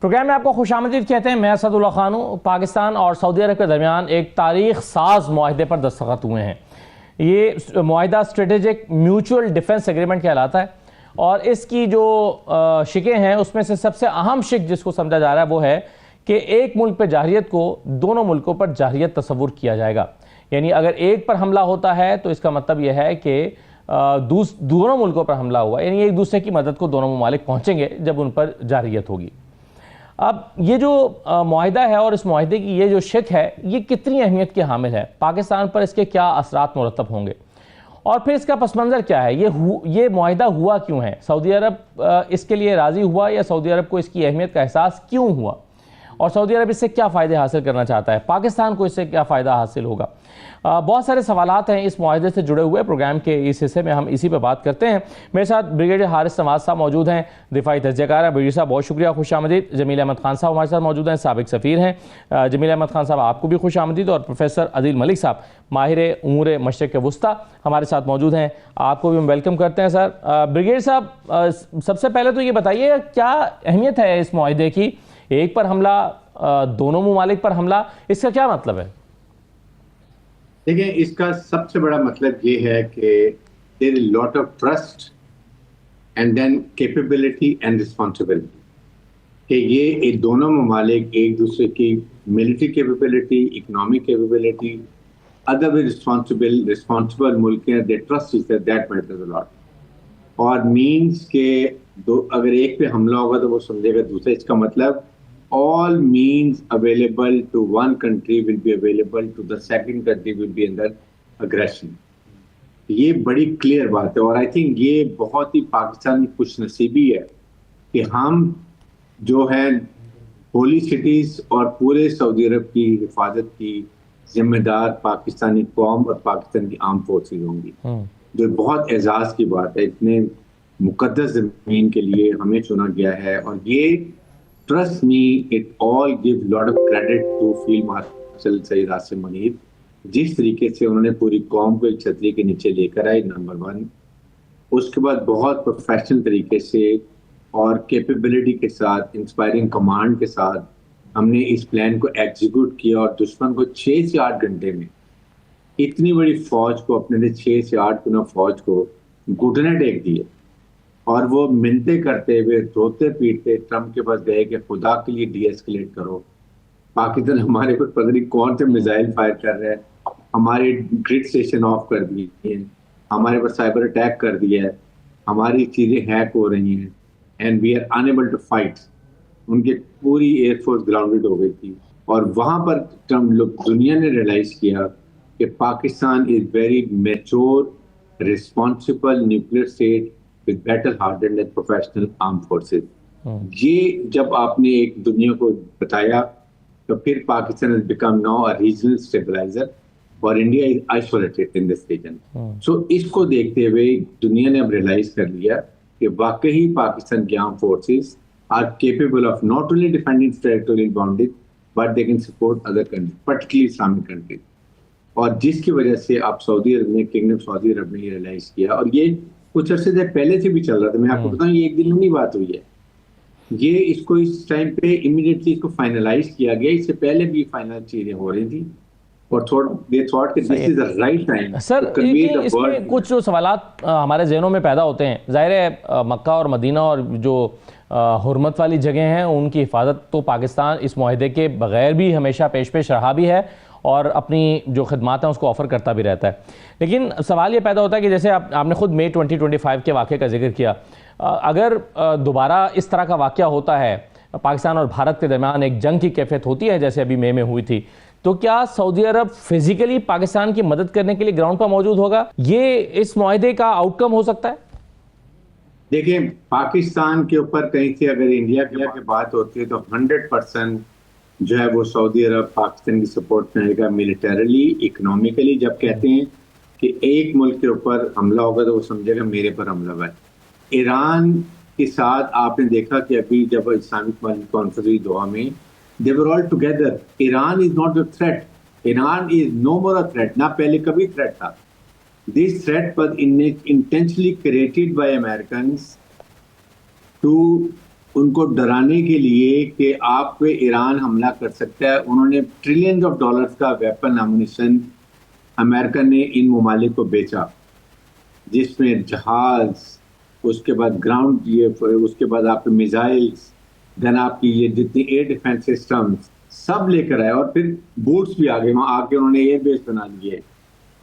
Programme میں آپ کو خوش آمدید کہتے ہیں. میں اسد اللہ خان ہوں. پاکستان اور سعودی عرب کے درمیان ایک تاریخ ساز معاہدے پر دستخط ہوئے ہیں. یہ معاہدہ اسٹریٹجک میوچول ڈیفنس ایگریمنٹ کہلاتا ہے اور اس کی جو شقیں ہیں اس میں سے سب سے اہم شق جس کو سمجھا جا رہا ہے وہ ہے کہ ایک ملک پہ جارحیت کو دونوں ملکوں پر جارحیت تصور کیا جائے گا. یعنی اگر ایک پر حملہ ہوتا ہے تو اس کا مطلب یہ ہے کہ دونوں ملکوں پر حملہ ہوا, یعنی ایک دوسرے کی مدد کو دونوں ممالک پہنچیں گے جب ان پر جارحیت ہوگی. اب یہ جو معاہدہ ہے اور اس معاہدے کی یہ جو شق ہے یہ کتنی اہمیت کی حامل ہے, پاکستان پر اس کے کیا اثرات مرتب ہوں گے, اور پھر اس کا پس منظر کیا ہے, یہ معاہدہ ہوا کیوں ہے, سعودی عرب اس کے لیے راضی ہوا یا سعودی عرب کو اس کی اہمیت کا احساس کیوں ہوا, اور سعودی عرب اس سے کیا فائدے حاصل کرنا چاہتا ہے, پاکستان کو اس سے کیا فائدہ حاصل ہوگا. بہت سارے سوالات ہیں اس معاہدے سے جڑے ہوئے. پروگرام کے اس حصے میں ہم اسی پہ بات کرتے ہیں. میرے ساتھ بریگیڈیئر حارث نواز صاحب موجود ہیں, دفاعی تجزیہ کار ہیں. بریگیڈیئر صاحب بہت شکریہ, خوش آمدید. جمیل احمد خان صاحب ہمارے ساتھ موجود ہیں, سابق سفیر ہیں. جمیل احمد خان صاحب آپ کو بھی خوش آمدید, اور پروفیسر عدیل ملک صاحب ماہر امور مشرق وسطیٰ ہمارے ساتھ موجود ہیں, آپ کو بھی ہم ویلکم کرتے ہیں. سر بریگیڈیئر صاحب سب سے پہلے تو یہ بتائیے کیا اہمیت ہے اس معاہدے کی, ایک پر حملہ دونوں ممالک پر حملہ, اس کا کیا مطلب ہے؟ دیکھیں اس کا سب سے بڑا مطلب یہ ہے کہ there is a lot of trust and then capability and responsibility کہ یہ دونوں ممالک ایک دوسرے کی military capability, economic capability, other بھی responsible ملک ہیں, they trust each other, that matters a lot. اور مینس کہ اگر ایک پہ حملہ ہوگا تو وہ سمجھے گا دوسرا, اس کا مطلب all means available to one country will be available to the second country will be under aggression. یہ بڑی کلیئر بات ہے, اور آئی تھنک یہ بہت ہی پاکستان کی خوش نصیبی ہے کہ ہم جو ہے ہولی سٹیز اور پورے سعودی عرب کی حفاظت کی ذمہ دار پاکستانی قوم اور پاکستان کی آرم فورسز ہوں گی, جو بہت اعزاز کی بات ہے. اتنے مقدس زمین کے لیے ہمیں چنا گیا ہے, اور یہ trust me, it all gives lot of credit to Field Marshal Syed Asim Munir, جس طریقے سے انہوں نے پوری قوم کو ایک چھتری کے نیچے لے کر آئے, نمبر 1. اس کے بعد بہت پروفیشنل طریقے سے اور کیپیبلٹی کے ساتھ, انسپائرنگ کمانڈ کے ساتھ ہم نے اس پلان کو ایگزیکیوٹ کیا, اور دشمن کو 6 سے 8 گھنٹے میں اتنی بڑی فوج کو, اپنے لیے 6 سے 8 گنا فوج کو گھٹنے ٹیک دیے, اور وہ منتیں کرتے ہوئے روتے پیٹتے ٹرمپ کے پاس گئے کہ خدا کے لیے ڈی ایسکیلیٹ کرو, پاکستان ہمارے پر پتہ نہیں کون سے میزائل فائر کر رہے ہیں, ہمارے گرڈ اسٹیشن آف کر دیے ہیں, ہمارے پر سائبر اٹیک کر دیا ہے, ہماری چیزیں ہیک ہو رہی ہیں, and we are unable to fight. ان کی پوری ایئر فورس گراؤنڈڈ ہو گئی تھی, اور وہاں پر دنیا نے ریئلائز کیا کہ Pakistan is very mature responsible nuclear state with better hardened and professional armed forces. یہ جب آپ نے ایک دنیا کو بتایا تو پھر Pakistan has become now a regional stabilizer, اور India is isolated in this region. So اس کو دیکھتے ہوئے دنیا نے اب ریئلائز کر لیا کہ واقعی پاکستان کی armed forces are capable of not only defending territorial boundaries but they can support other countries, particularly Islamic countries. اور جس کی وجہ سے آپ سعودی عرب نے, کنگڈم سعودی عرب نے یہ ریئلائز کیا, اور یہ کچھ عرصے سے پہلے سے بھی چل رہا تھا. میں آپ کو بتاؤں یہ ایک دن میں بات ہوئی ہے, یہ اس کو اس ٹائم پہ امیڈیٹلی اس کو فائنلائز کیا گیا, اس سے پہلے بھی فائنل چیزیں ہو رہی تھی, اور سر اس میں کچھ جو سوالات ہمارے ذہنوں میں پیدا ہوتے ہیں, ظاہر ہے مکہ اور مدینہ اور جو حرمت والی جگہیں ہیں ان کی حفاظت تو پاکستان اس معاہدے کے بغیر بھی ہمیشہ پیش رہا بھی ہے, اور اپنی جو خدمات ہیں اس کو آفر کرتا بھی رہتا ہے. لیکن سوال یہ پیدا ہوتا ہے کہ جیسے آپ نے خود مئی 2025 کے واقعے کا ذکر کیا, اگر دوبارہ اس طرح کا واقعہ ہوتا ہے, پاکستان اور بھارت کے درمیان ایک جنگ کی کیفیت ہوتی ہے جیسے ابھی مئی میں ہوئی تھی, تو کیا سعودی عرب فزیکلی پاکستان کی مدد کرنے کے لیے گراؤنڈ پر موجود ہوگا؟ یہ اس معاہدے کا آؤٹ کم ہو سکتا ہے؟ دیکھیں پاکستان کے اوپر کہیں سے اگر انڈیا کی بات ہوتی ہے تو 100% جو ہے وہ سعودی عرب پاکستان کی سپورٹ کرے گا, ملیٹریلی, اکنامیکلی. جب کہتے ہیں کہ ایک ملک کے اوپر حملہ ہوگا تو وہ سمجھے گا میرے پر حملہ ہوا ہے. ایران کے ساتھ آپ نے دیکھا کہ ابھی جب اسلامک کانفرنس ہوئی دوحہ میں, they were all together. Iran is not a threat. Iran is no more a threat. نہ پہلے کبھی threat تھا. This threat was intentionally created by Americans to ان کو ڈرانے کے لیے کہ آپ پہ ایران حملہ کر سکتا ہے، انہوں نے ٹریلینز آف ڈالرز کا ویپن امونیشن امریکہ نے ان ممالک کو بیچا، جس میں جہاز، اس کے بعد گراؤنڈ، اس کے بعد آپ کے میزائلز، دین آپ کی یہ جتنی ایئر ڈیفینس سسٹمز سب لے کر آئے، اور پھر بوٹس بھی آگے، وہاں آ کے انہوں نے ایئر بیس بنا لیے،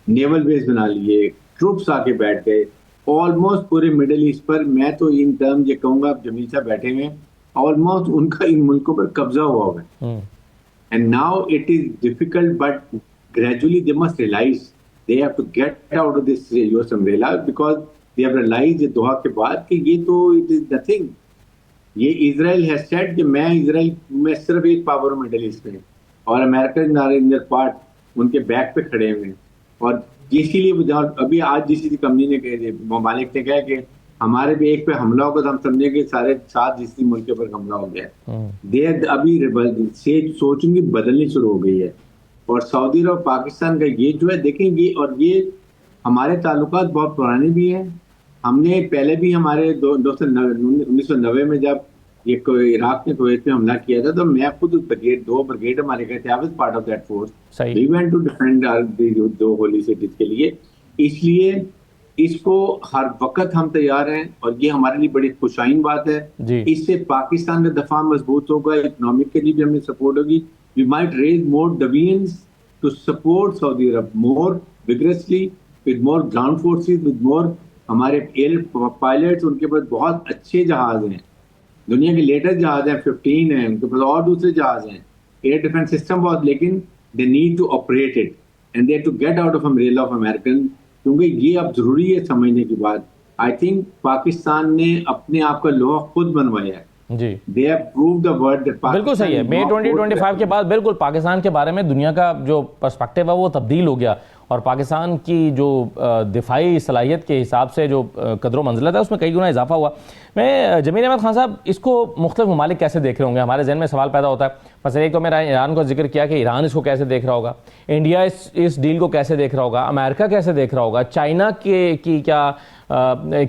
نیول بیس بنا لیے، ٹروپس آ کے بیٹھ گئے آلموسٹ پورے مڈل ایسٹ پر۔ میں تو ان ٹرم یہ کہوں گا، جمیل صاحب بیٹھے ہوئے آلموسٹ ان کا ان ملکوں پر قبضہ ہوا ہوا ہے، and now it is difficult but gradually they must realize they have to get out of this US umbrella because they have realized Doha کے بعد کہ یہ تو it is nothing۔ یہ اسرائیل has said کہ میں صرف ایک پاور ہوں مڈل ایسٹ میں، اور امریکن ان their part ان کے بیک پہ کھڑے ہوئے ہیں، اور اسی لیے ابھی آج جس کمپنی نے ممالک نے کہا کہ ہمارے بھی ایک پہ حملہ ہوگا تو ہم سمجھیں کہ سارے 7 جس ملک پر حملہ ہو گیا، ابھی سوچ ان کی بدلنی شروع ہو گئی ہے۔ اور سعودی عرب پاکستان کا یہ جو ہے دیکھیں یہ، اور یہ ہمارے تعلقات بہت پرانے بھی ہیں۔ ہم نے پہلے بھی ہمارے 1990 میں جب یہ عراق نے کویت میں حملہ کیا تھا تو میں خود دو بریگیڈ ہمارے گئے تھے، I was part of that force. We went to defend two holy cities کے لیے۔ اس لیے اس کو ہر وقت ہم تیار ہیں، اور یہ ہمارے لیے بڑی خوشائن بات ہے۔ اس سے پاکستان کا دفاع مضبوط ہوگا، اکنامکلی بھی ہمیں سپورٹ ہوگی۔ We might raise more Davians to support Saudi Arab more vigorously, with more ground forces, with more ہمارے ایئر پائلٹس، ان کے پاس بہت اچھے جہاز ہیں، دنیا کے لیٹسٹ جہاز ہیں، 15 ہیں ان کے پاس، اور دوسرے جہاز ہیں، ایئر ڈیفینس سسٹم بہت، لیکن they need to operate it and they have to get out of umbrella of American، کیونکہ یہ اب ضروری ہے سمجھنے کی بات۔ I think پاکستان نے اپنے آپ کا لوہا خود بنوایا ہے۔ جی بالکل صحیح ہے۔ مئی 2025 کے بعد بالکل پاکستان کے بارے میں دنیا کا جو پرسپیکٹیو ہے وہ تبدیل ہو گیا، اور پاکستان کی جو دفاعی صلاحیت کے حساب سے جو قدر و منزلت ہے اس میں کئی گنا اضافہ ہوا۔ میں جمیل احمد خان صاحب، اس کو مختلف ممالک کیسے دیکھ رہے ہوں گے؟ ہمارے ذہن میں سوال پیدا ہوتا ہے، مثلا ایک تو میرا ایران کو ذکر کیا کہ ایران اس کو کیسے دیکھ رہا ہوگا، انڈیا اس ڈیل کو کیسے دیکھ رہا ہوگا، امریکہ کیسے دیکھ رہا ہوگا، چائنا کی کیا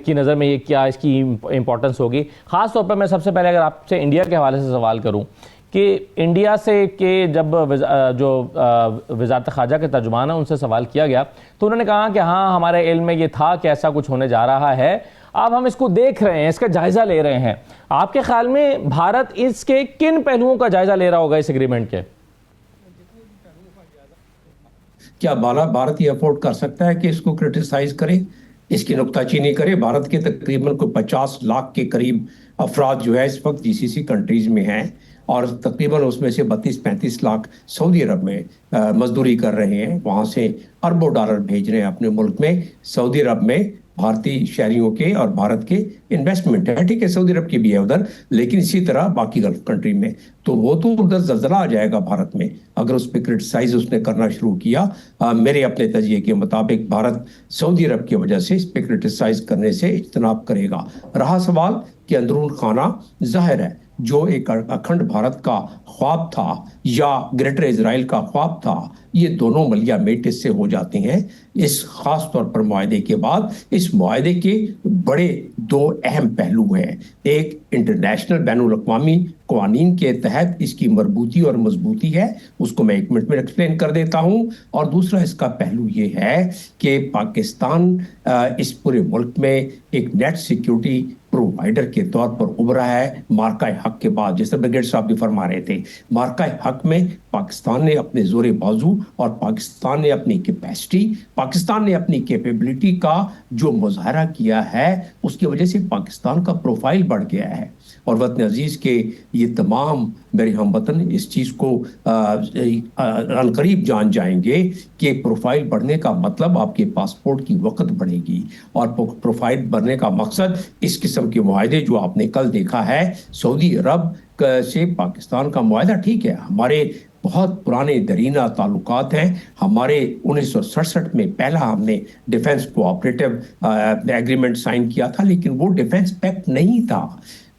کی نظر میں یہ کیا اس کی امپورٹنس ہوگی۔ خاص طور پر میں سب سے پہلے اگر آپ سے انڈیا کے حوالے سے سوال کروں کہ انڈیا سے کہ جب جو وزارت خارجہ کے ترجمان ہیں ان سے سوال کیا گیا تو انہوں نے کہا کہ ہاں ہمارے علم میں یہ تھا کہ ایسا کچھ ہونے جا رہا ہے، اب ہم اس کو دیکھ رہے ہیں، اس کا جائزہ لے رہے ہیں۔ آپ کے خیال میں بھارت اس کے کن پہلوؤں کا جائزہ لے رہا ہوگا اس ایگریمنٹ کے؟ کیا بھارت یہ افورڈ کر سکتا ہے کہ اس کو کرٹیسائز کرے، اس کی نکتہ چینی کرے؟ بھارت کے تقریباً کوئی 50 لاکھ کے قریب افراد جو ہے اس وقت GCC کنٹریز میں ہیں، اور تقریباً اس میں سے 32-35 لاکھ سعودی عرب میں مزدوری کر رہے ہیں، وہاں سے اربوں ڈالر بھیج رہے ہیں اپنے ملک میں۔ سعودی عرب میں بھارتی شہریوں کے اور بھارت کے انویسٹمنٹ ہے، ٹھیک ہے سعودی عرب کی بھی ہے ادھر، لیکن اسی طرح باقی گلف کنٹری میں، تو وہ تو ادھر زلزلہ آ جائے گا بھارت میں اگر اس پہ کرٹیسائز اس نے کرنا شروع کیا۔ میرے اپنے تجزیے کے مطابق بھارت سعودی عرب کی وجہ سے اس پہ کرٹیسائز کرنے سے اجتناب کرے گا۔ رہا سوال کہ اندرون خانہ، ظاہر ہے جو ایک اکھنڈ بھارت کا خواب تھا یا گریٹر اسرائیل کا خواب تھا، یہ دونوں ملیا میٹ اس سے ہو جاتے ہیں۔ اس خاص طور پر معاہدے کے بعد اس معاہدے کے بڑے 2 اہم پہلو ہیں، ایک انٹرنیشنل بین الاقوامی قوانین کے تحت اس کی مربوطی اور مضبوطی ہے، اس کو میں 1 منٹ میں ایکسپلین کر دیتا ہوں، اور دوسرا اس کا پہلو یہ ہے کہ پاکستان اس پورے ملک میں ایک نیٹ سیکیورٹی پرووائڈر کے طور پر ابھرا ہے مارکہ حق کے بعد، جیسے بریگیڈ صاحب بھی فرما رہے تھے۔ مارکہ حق میں پاکستان نے اپنے زور بازو اور پاکستان نے اپنی کیپیسٹی، پاکستان نے اپنی کیپیبلٹی کا جو مظاہرہ کیا ہے، اس کی وجہ سے پاکستان کا پروفائل بڑھ گیا ہے، اور وطن عزیز کے یہ تمام میرے ہم وطن اس چیز کو عنقریب جان جائیں گے کہ پروفائل بڑھنے کا مطلب آپ کے پاسپورٹ کی وقت بڑھے گی، اور پروفائل بڑھنے کا مقصد اس قسم کے معاہدے جو آپ نے کل دیکھا ہے سعودی عرب سے پاکستان کا معاہدہ، ٹھیک ہے ہمارے بہت پرانے درینہ تعلقات ہیں، ہمارے 1967 میں پہلا ہم نے ڈیفنس کوآپریٹو ایگریمنٹ سائن کیا تھا، لیکن وہ ڈیفنس پیکٹ نہیں تھا،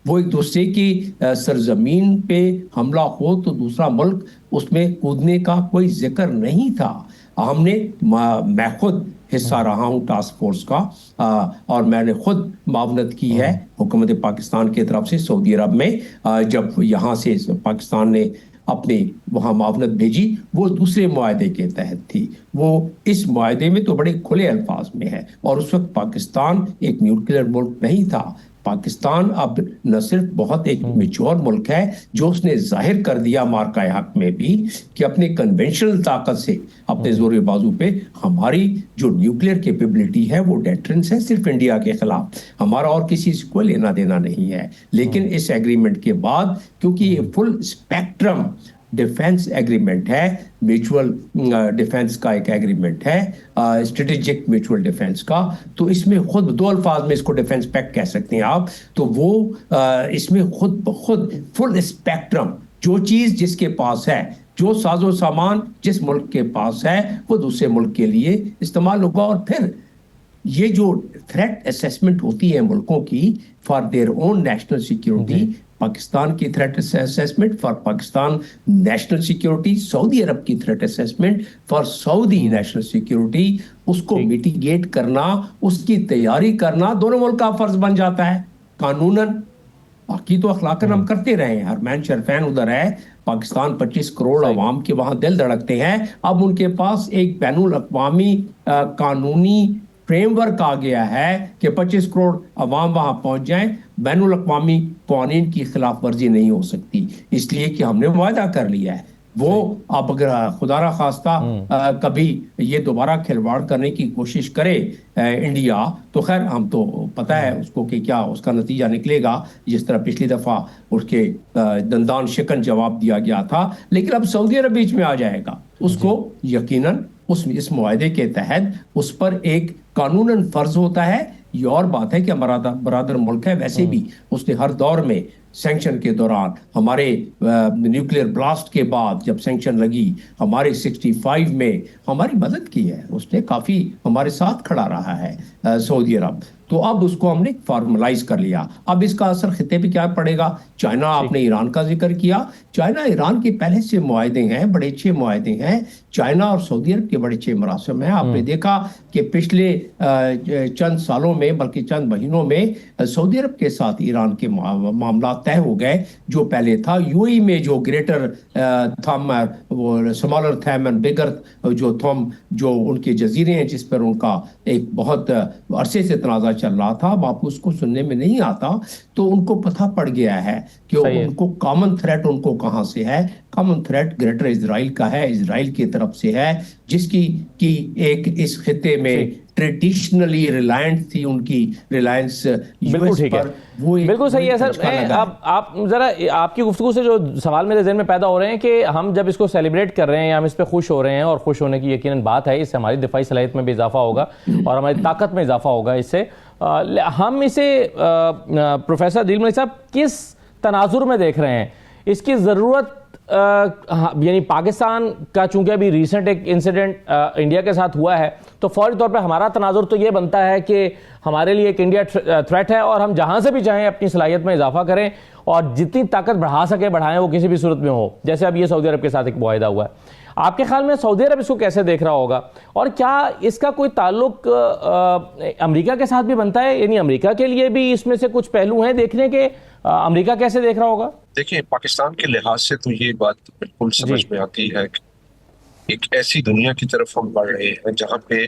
وہ ایک دوسرے کی سرزمین پہ حملہ ہو تو دوسرا ملک اس میں کودنے کا کوئی ذکر نہیں تھا۔ ہم نے میں خود حصہ رہا ہوں ٹاسک فورس کا، اور میں نے خود معاونت کی ہے حکومت پاکستان کی طرف سے سعودی عرب میں، جب یہاں سے پاکستان نے اپنے وہاں معاونت بھیجی، وہ دوسرے معاہدے کے تحت تھی، وہ اس معاہدے میں تو بڑے کھلے الفاظ میں ہے، اور اس وقت پاکستان ایک نیوکلیئر ملک نہیں تھا۔ پاکستان اب نہ صرف بہت ایک میچور ملک ہے، جو اس نے ظاہر کر دیا مارکہ حق میں بھی کہ اپنے کنونشنل طاقت سے، اپنے زور بازو پہ ہماری جو نیوکلیئر کیپیبلٹی ہے وہ ڈیٹرنس ہے صرف انڈیا کے خلاف، ہمارا اور کسی سے کوئی لینا دینا نہیں ہے۔ لیکن اس ایگریمنٹ کے بعد، کیونکہ یہ فل اسپیکٹرم ڈیفنس ایگریمنٹ ہے، میوچول ڈیفنس کا ایک ایگریمنٹ ہے، اسٹریٹجک میوچول ڈیفنس کا، تو اس میں خود دو الفاظ میں اس کو ڈیفنس پیکٹ کہہ سکتے ہیں آپ، تو وہ اس میں خود بخود فل اسپیکٹرم، جو چیز جس کے پاس ہے، جو ساز و سامان جس ملک کے پاس ہے، وہ دوسرے ملک کے لیے استعمال ہوگا۔ اور پھر یہ جو تھریٹ اسیسمنٹ ہوتی ہے ملکوں کی for their own national security, Pakistan کی threat assessment for Pakistan national security, Saudi Arab کی threat assessment for Saudi national security, اس کو میٹیگیٹ کرنا، اس کی تیاری کرنا دونوں ملک کا فرض بن جاتا ہے قانوناً۔ باقی تو اخلاقاً ہم کرتے رہے ہیں، حرمین شریفین ادھر ہے، پاکستان 25 کروڑ عوام کے وہاں دل دھڑکتے ہیں، اب ان کے پاس ایک بین الاقوامی قانونی فریم ورک آ گیا ہے کہ 25 کروڑ عوام وہاں پہنچ جائیں، بین الاقوامی قوانین کی خلاف ورزی نہیں ہو سکتی، اس لیے کہ ہم نے معاہدہ کر لیا ہے۔ وہ اب اگر خدا نہ خواستہ کبھی یہ دوبارہ کھلواڑ کرنے کی کوشش کرے انڈیا، تو خیر ہم تو پتہ ہے اس کو کہ کیا اس کا نتیجہ نکلے گا، جس طرح پچھلی دفعہ اس کے دندان شکن جواب دیا گیا تھا۔ لیکن اب سعودی عرب بیچ میں آ جائے گا، اس کو یقیناً اس معاہدے کے تحت اس پر ایک قانوناً فرض ہوتا ہے۔ یہ اور بات ہے کہ ہمارا برادر ملک ہے، ویسے بھی اس نے ہر دور میں سینکشن کے دوران، ہمارے نیوکلیئر بلاسٹ کے بعد جب سینکشن لگی، ہمارے 65 میں ہماری مدد کی ہے، اس نے کافی ہمارے ساتھ کھڑا رہا ہے سعودی عرب۔ تو اب اس کو ہم نے فارملائز کر لیا۔ اب اس کا اثر خطے پہ کیا پڑے گا؟ چائنا، آپ نے ایران کا ذکر کیا، چائنا ایران کے پہلے سے معاہدے ہیں، بڑے اچھے معاہدے ہیں، چائنا اور سعودی عرب کے بڑے اچھے مراسم ہیں۔ آپ نے دیکھا کہ پچھلے چند سالوں میں، بلکہ چند مہینوں میں، سعودی عرب کے ساتھ ایران کے معاملات طے ہو گئے۔ جو پہلے تھا یو ای میں، جو گریٹر تھم، وہ سمالر تھم اینڈ بگر جو تھم، جو ان کے جزیرے ہیں جس پر ان کا ایک بہت عرصے سے تنازع چل رہا تھا، اب آپ اس کو سننے میں نہیں آتا، تو ان کو پتہ پڑ گیا ہے کہ ان کو کامن تھریٹ ان کو کہاں سے ہے۔ کامن تھریٹ گریٹر اسرائیل کا ہے، اسرائیل کی طرف سے ہے، جس کی ایک اس خطے میں ٹریڈیشنلی ریلائنٹ تھی، ان کی ریلائنس یو ایس پر، وہ بالکل صحیح ہے سر۔ اب آپ ذرا، آپ کی گفتگو سے جو سوال میرے ذہن میں پیدا ہو رہے ہیں کہ ہم جب اس کو سیلیبریٹ کر رہے ہیں یا ہم اس پہ خوش ہو رہے ہیں، اور خوش ہونے کی یقیناً بات ہے، اس سے ہماری دفاعی صلاحیت میں بھی اضافہ ہوگا اور ہماری طاقت میں اضافہ ہوگا، اس سے ہم اسے پروفیسر عادل ملک صاحب کس تناظر میں دیکھ رہے ہیں؟ اس کی ضرورت یعنی پاکستان کا، چونکہ ابھی ریسنٹ ایک انسیڈنٹ انڈیا کے ساتھ ہوا ہے، تو فوری طور پہ ہمارا تناظر تو یہ بنتا ہے کہ ہمارے لیے ایک انڈیا تھریٹ ہے، اور ہم جہاں سے بھی چاہیں اپنی صلاحیت میں اضافہ کریں اور جتنی طاقت بڑھا سکیں بڑھائیں، وہ کسی بھی صورت میں ہو، جیسے اب یہ سعودی عرب کے ساتھ ایک معاہدہ ہوا ہے۔ آپ کے خیال میں سعودی عرب اس کو کیسے دیکھ رہا ہوگا، اور کیا اس کا کوئی تعلق امریکہ کے ساتھ بھی بنتا ہے؟ یعنی امریکہ کے لیے بھی اس میں سے کچھ پہلو ہیں دیکھنے کے، امریکہ کیسے دیکھ رہا ہوگا؟ دیکھیں، پاکستان کے لحاظ سے تو یہ بات بالکل سمجھ میں آتی ہے کہ ایک ایسی دنیا کی طرف ہم بڑھ رہے ہیں جہاں پہ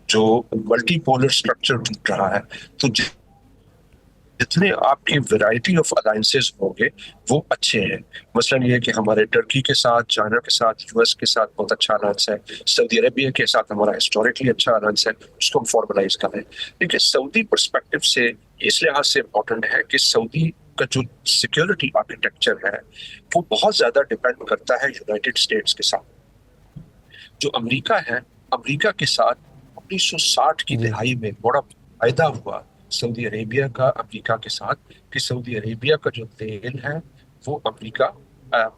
جو ملٹی پولر سٹرکچر ٹوٹ رہا ہے، تو جتنے آپ کی ویرائٹی آف الائنسز ہوں گے وہ اچھے ہیں۔ مثلا یہ کہ ہمارے ٹرکی کے ساتھ، چائنا کے ساتھ، یو ایس کے ساتھ بہت اچھا الائنس ہے، سعودی عربیہ کے ساتھ ہمارا ہسٹوریکلی اچھا الائنس ہے، اس کو ہم فارملائز کریں۔ لیکن سعودی پرسپیکٹو سے اس لحاظ سے امپورٹنٹ ہے کہ سعودی کا جو سیکیورٹی آرکیٹیکچر ہے وہ بہت زیادہ ڈیپینڈ کرتا ہے یونائٹڈ اسٹیٹس کے ساتھ۔ جو امریکہ ہے، امریکہ کے ساتھ 1960 کی دہائی میں بڑا فائدہ ہوا سعودی عربیہ کا امریکہ کے ساتھ، کہ سعودی عربیہ کا جو تیل ہے وہ امریکہ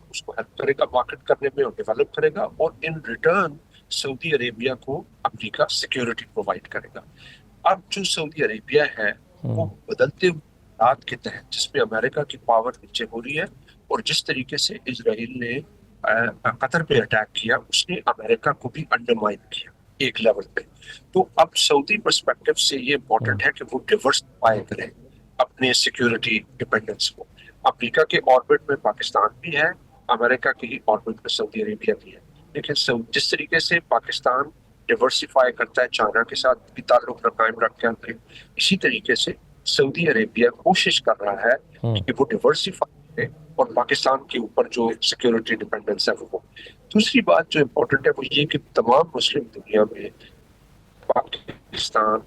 اس کو ہیلپ کرے گا مارکیٹ کرنے میں اور ڈیولپ کرے گا، اور ان ریٹرن سعودی عربیہ کو امریکہ سیکیورٹی پرووائڈ کرے گا۔ اب جو سعودی عربیہ ہے وہ بدلتے حالات کے تحت، جس میں امریکہ کی پاور نیچے ہو رہی ہے، اور جس طریقے سے اسرائیل نے قطر پہ اٹیک کیا، اس نے امریکہ کو بھی انڈرمائن کیا۔ ایک لیول پہ. تو اب سعودی پرسپیکٹو سے یہ امپورٹنٹ ہے کہ وہ ڈیورسفائی کریں اپنے سیکیورٹی ڈیپینڈنس کو. امریکہ کے آربٹ میں پاکستان بھی ہے, امریکہ کے ہی آربٹ میں سعودی عربیہ بھی ہے, لیکن جس طریقے سے پاکستان ڈیورسیفائی کرتا ہے چائنا کے ساتھ بھی تعلق قائم رکھ کے, اسی طریقے سے سعودی عربیہ کوشش کر رہا ہے کہ وہ ڈیورسیفائی کرے اور پاکستان کے اوپر جو سیکیورٹی ڈیپینڈنس ہے وہ. دوسری بات جو امپورٹنٹ ہے وہ یہ کہ تمام مسلم دنیا میں پاکستان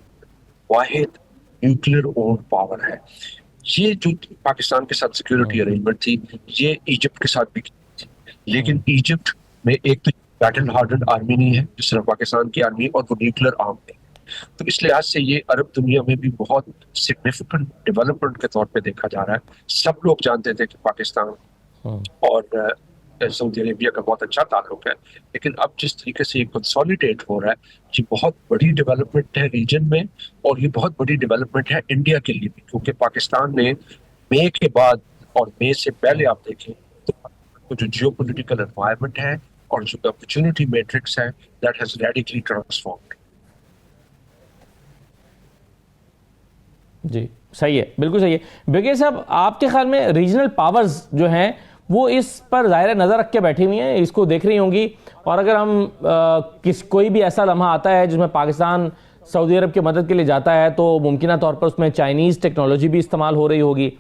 واحد نیوکلیر اون پاور ہے. یہ جو پاکستان کے ساتھ سیکیورٹی ارینجمنٹ تھی یہ ایجپٹ کے ساتھ بھی کی تھی, لیکن ایجپٹ میں ایک تو بیٹل ہارڈنڈ آرمی نہیں ہے جس طرح پاکستان کی آرمی, اور وہ نیوکلیر آرم ہے. تو اس لحاظ سے یہ عرب دنیا میں بھی بہت سگنیفیکنٹ ڈیولپمنٹ کے طور پہ دیکھا جا رہا ہے. سب لوگ جانتے تھے کہ پاکستان اور سعودی عربیہ کا بہت اچھا تعلق ہے, لیکن اب جس طریقے سے یہ کنسولیڈیٹ ہو رہا ہے یہ بہت بڑی ڈیولپمنٹ ہے ریجن میں, اور یہ بہت بڑی ڈیولپمنٹ ہے انڈیا کے لیے بھی, کیونکہ پاکستان نے مئی کے بعد اور مئی سے پہلے آپ دیکھیں تو جو جیو پولیٹیکل انوائرمنٹ ہے اور جو اپرچونٹی میٹرکس ہے دیٹ ہیز ریڈیکلی ٹرانسفارمڈ. جی صحیح ہے, بالکل صحیح ہے. بیگے صاحب آپ کے خیال میں ریجنل پاورز جو ہیں وہ اس پر ظاہر نظر رکھ کے بیٹھی ہوئی ہیں, اس کو دیکھ رہی ہوں گی, اور اگر ہم کوئی بھی ایسا لمحہ آتا ہے جس میں پاکستان سعودی عرب کی مدد کے لیے جاتا ہے تو ممکنہ طور پر اس میں چائنیز ٹیکنالوجی بھی استعمال ہو رہی ہوگی,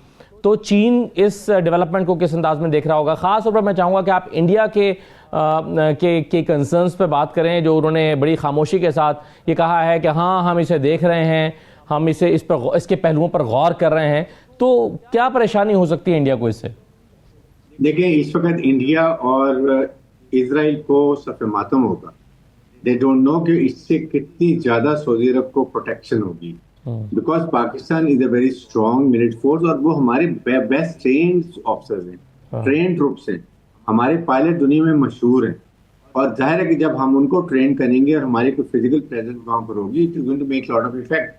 تو چین اس ڈیولپمنٹ کو کس انداز میں دیکھ رہا ہوگا؟ خاص طور پر میں چاہوں گا کہ آپ انڈیا کے کنسرنز پہ بات کریں, جو انہوں نے بڑی خاموشی کے ساتھ یہ کہا ہے کہ ہاں ہم اسے دیکھ رہے ہیں, ہم اس کے پہلوؤں پر غور کر رہے ہیں. تو کیا پریشانی ہو سکتی ہے انڈیا کو اس سے؟ دیکھیں اس وقت انڈیا اور اسرائیل کو صف ماتم ہوگا. دے ڈونٹ نو کہ اس سے کتنی زیادہ سعودی عرب کو پروٹیکشن ہوگی, because Pakistan is a very strong military force, اور وہ ہمارے بیسٹ ٹرینڈ آفیسرز ہیں, ٹرین ٹروپس ہیں, ہمارے پائلٹ دنیا میں مشہور ہیں, اور ظاہر ہے کہ جب ہم ان کو ٹرین کریں گے اور ہماری کوئی فزیکل پریزنس وہاں پر ہوگی it is going to make lot of effect.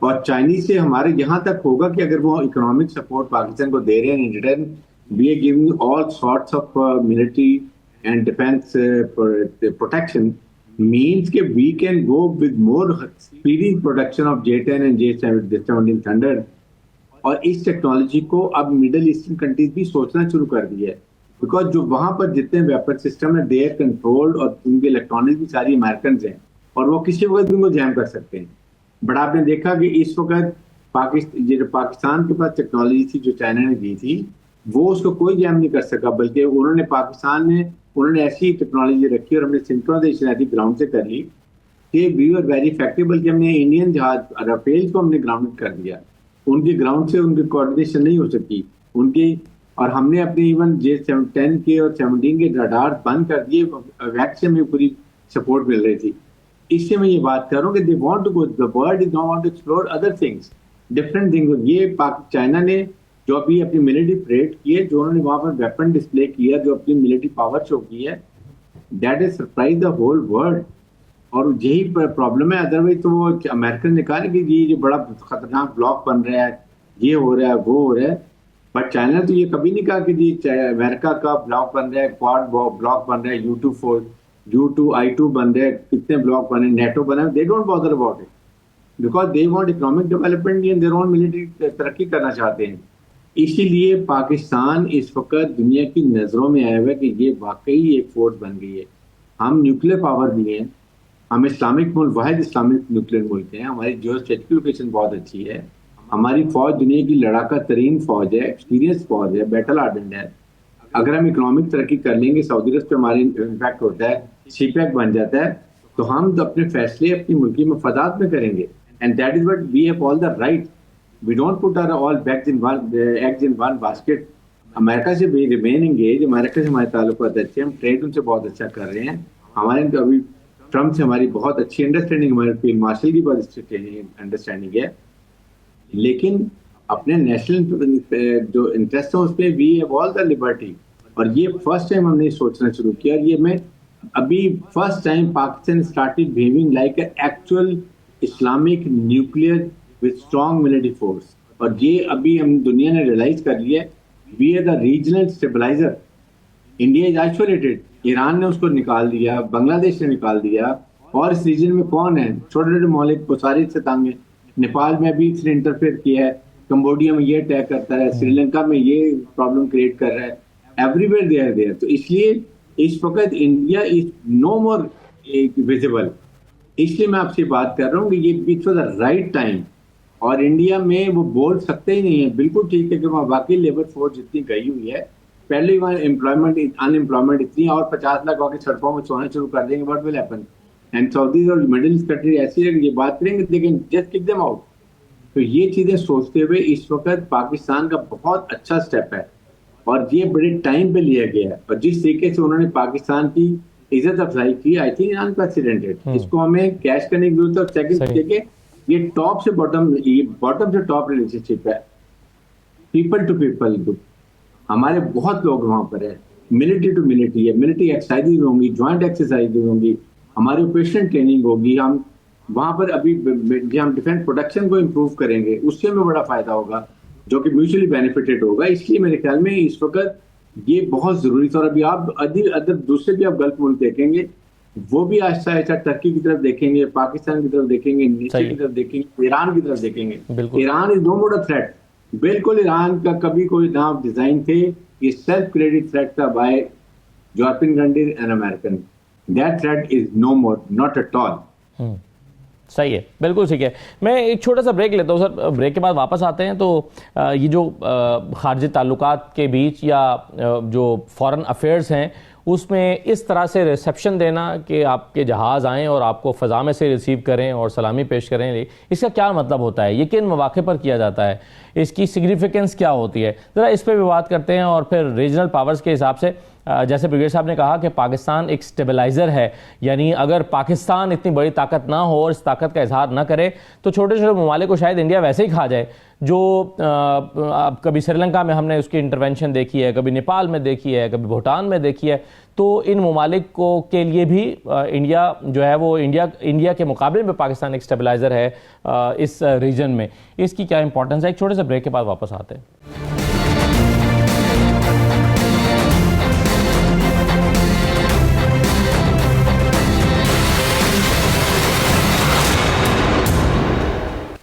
اور چائنیز سے ہمارے یہاں تک ہوگا کہ اگر وہ اکنامک سپورٹ پاکستان کو دے رہے ہیں, in return we are giving all sorts of military and defense protection, means that we can go with more speedy production of J-10 and J-17 Thunder. اور اس ٹیکنالوجی کو اب مڈل ایسٹرن کنٹریز بھی سوچنا شروع کر دیا ہے, بیکاز جو وہاں پر جتنے ویپن سسٹم ہیں دے آر کنٹرولڈ, اور ان کے الیکٹرانکس بھی ساری امریکنز ہیں, اور وہ کسی وقت بھی ان کو جیم کر سکتے ہیں. بٹ آپ نے دیکھا کہ اس وقت پاکستان کے پاس ٹیکنالوجی تھی جو چائنا نے دی تھی, وہ اس کو کوئی جیم نہیں کر سکا, بلکہ انہوں نے پاکستان میں انہوں نے ایسی ٹیکنالوجی رکھی اور ہم نے سنکرونائزیشن ایسی گراؤنڈ سے کر لی کہ وی آر ویری افیکٹو. بلکہ ہم نے انڈین جہاز رافیل کو ہم نے گراؤنڈ کر دیا, ان کی گراؤنڈ سے ان کی کوآرڈینیشن نہیں ہو سکی ان کی, اور ہم نے اپنے ایون J-10 کے اور 17 کے رڈار بند کر دیے, ویکس سے ہمیں پوری سپورٹ مل رہی تھی. اس سے میں یہ بات کر رہا ہوں کہ they want to go, the world is now want to explore other things, different things. یہ چائنا نے جو ابھی اپنی ملٹری پریڈ کی ہے, جو انہوں نے وہاں پر ویپن ڈسپلے کیا, جو اپنی ملٹری پاور شو کی ہے, that is surprise the whole world. اور یہی پرابلم ہے, ادروائز تو وہ امریکن نے کہا کہ یہ جو بڑا خطرناک بلاک بن رہا ہے, یہ ہو رہا ہے, وہ ہو رہا ہے, بٹ چائنا تو یہ کبھی نہیں کہا کہ جی امریکہ کا بلاک بن رہا ہے, کواد بلاک بن رہا ہے, U2I2 بن رہا ہے, کتنے بلاک بنے, نیٹو بنا ہے. They don't bother about it because they want economic development and their own military ترقی کرنا چاہتے ہیں. اسی لیے پاکستان اس وقت دنیا کی نظروں میں آیا ہوا ہے کہ یہ واقعی ایک فورس بن گئی ہے. ہم نیوکلیر پاور بھی ہیں, ہم اسلامک ملک, واحد اسلامک نیوکلیر ملک ہیں, ہماری جیو اسٹریٹجک لوکیشن بہت اچھی ہے, ہماری فوج دنیا کی لڑاکا ترین فوج ہے, ایکسپیرینس فوج ہے, بیٹل ہارڈنڈ ہے. اگر ہم اکنامک ترقی کر لیں گے, سعودی عرب پہ ہماری امپیکٹ ہوتا ہے, سی پیک بن جاتا ہے, تو ہم تو اپنے فیصلے اپنی ملکی مفادات میں کریں گے. And that is what we have all the right. We don't put our all eggs in one basket. امریکہ سے بھی ریمین انگیج, امریکہ سے ہمارے تعلقات اچھے ہیں, ہم ٹریڈ ان سے بہت اچھا کر رہے ہیں. ہمارے ابھی ٹرمپ سے ہماری بہت اچھی انڈرسٹینڈنگ, ہمارے فیلڈ مارشل کی بہت انڈرسٹینڈنگ ہے, لیکن اپنے نیشنل جو انٹرسٹ ہیں اس پہ وی ہیو آل دا لبرٹی. اور یہ فرسٹ ٹائم ہم نے سوچنا شروع کیا, اور یہ میں ابھی first time Pakistan started behaving like a actual Islamic nuclear with strong military force. اور یہ ابھی ہم دنیا نے ریلائز کر لیا ہے, we are the regional stabilizer. India is isolated. Iran نے اس کو نکال دیا, بنگلہ دیش نے نکال دیا, اور اس ریجن میں کون ہے؟ چھوٹے چھوٹے ممالک وہ سارے سے تنگ ہیں. نیپال میں بھی اس نے انٹرفیئر کیا ہے, کمبوڈیا میں یہ اٹیک کرتا ہے, سری لنکا میں یہ پرابلم کریٹ کر رہا ہے, everywhere they are there. تو اس لیے اس وقت India is no more visible. اس لیے میں آپ سے بات کر رہا ہوں کہ یہ it was a right time. اور انڈیا میں وہ بول سکتے ہی نہیں ہے. بالکل ٹھیک ہے کہ وہاں واقعی لیبر فورس جتنی گئی ہوئی ہے, پہلے وہاں ان امپلائمنٹ اتنی, اور 50 لاکھ واقعی سڑکوں میں سونا شروع کر دیں گے, what will happen? And Saudis اور مڈل ایسٹ کنٹری ایسی ہے کہ یہ بات کریں گے لیکن جسٹ کک دیم آؤٹ. تو یہ چیزیں سوچتے ہوئے اس وقت پاکستان کا بہت اچھا سٹیپ ہے, اور یہ بڑے ٹائم پہ لیا گیا ہے. اور جس طریقے سے انہوں نے پاکستان کی عزت افزائی کی, آئی تھنک انپریسیڈنٹڈ. اس کو ہمیں کیش کرنے کی ضرورت ہے. اور سیکنڈ دیکھیں, یہ ٹاپ سے باٹم, یہ باٹم سے ٹاپ ریلیشن شپ ہے, پیپل ٹو پیپل. ہمارے بہت لوگ وہاں پر ہیں, ملٹری ٹو ملٹری ہے, ملٹری ایکسرسائز ہوں گی, جوائنٹ ایکسرسائز ہوں گی, ہماری آپریشن ٹریننگ ہوگی. ہم وہاں پر ابھی ہم ڈیفینس پروڈکشن کو امپروو کریں گے, اس سے ہمیں بڑا فائدہ ہوگا جو کہ میوچلی بینیفیٹڈ ہوگا. اس لیے میرے خیال میں اس وقت یہ بہت ضروری تھا. اور ابھی آپ ادھر دوسرے بھی آپ گلف ملک دیکھیں گے, وہ بھی آہستہ آہستہ ترکی کی طرف دیکھیں گے, پاکستان کی طرف دیکھیں گے, نیچے کی طرف دیکھیں گے, ایران کی طرف دیکھیں گے. Iran is no more a threat. بالکل ایران کا کبھی کوئی نام ڈیزائن تھے, یہ سیلف کریڈٹ تھریٹ تھا by European countries and American. That threat is no more, not at all. صحیح ہے, بالکل ٹھیک ہے. میں ایک چھوٹا سا بریک لیتا ہوں سر, بریک کے بعد واپس آتے ہیں. تو یہ جو خارجی تعلقات کے بیچ یا جو فارن افیئرز ہیں اس میں اس طرح سے ریسیپشن دینا کہ آپ کے جہاز آئیں اور آپ کو فضا میں سے ریسیو کریں اور سلامی پیش کریں, اس کا کیا مطلب ہوتا ہے؟ یہ کن مواقع پر کیا جاتا ہے؟ اس کی سگنیفیکنس کیا ہوتی ہے؟ ذرا اس پہ بھی بات کرتے ہیں. اور پھر ریجنل پاورز کے حساب سے, جیسے بریگیڈیئر صاحب نے کہا کہ پاکستان ایک سٹیبلائزر ہے, یعنی اگر پاکستان اتنی بڑی طاقت نہ ہو اور اس طاقت کا اظہار نہ کرے تو چھوٹے چھوٹے ممالک کو شاید انڈیا ویسے ہی کھا جائے. جو کبھی سری لنکا میں ہم نے اس کی انٹرونشن دیکھی ہے, کبھی نیپال میں دیکھی ہے, کبھی بھوٹان میں دیکھی ہے. تو ان ممالک کو کے لیے بھی انڈیا جو ہے وہ انڈیا کے مقابلے میں پاکستان ایک سٹیبلائزر ہے اس ریجن میں. اس کی کیا امپورٹنس ہے؟ ایک چھوٹے سے بریک کے بعد واپس آتے ہیں.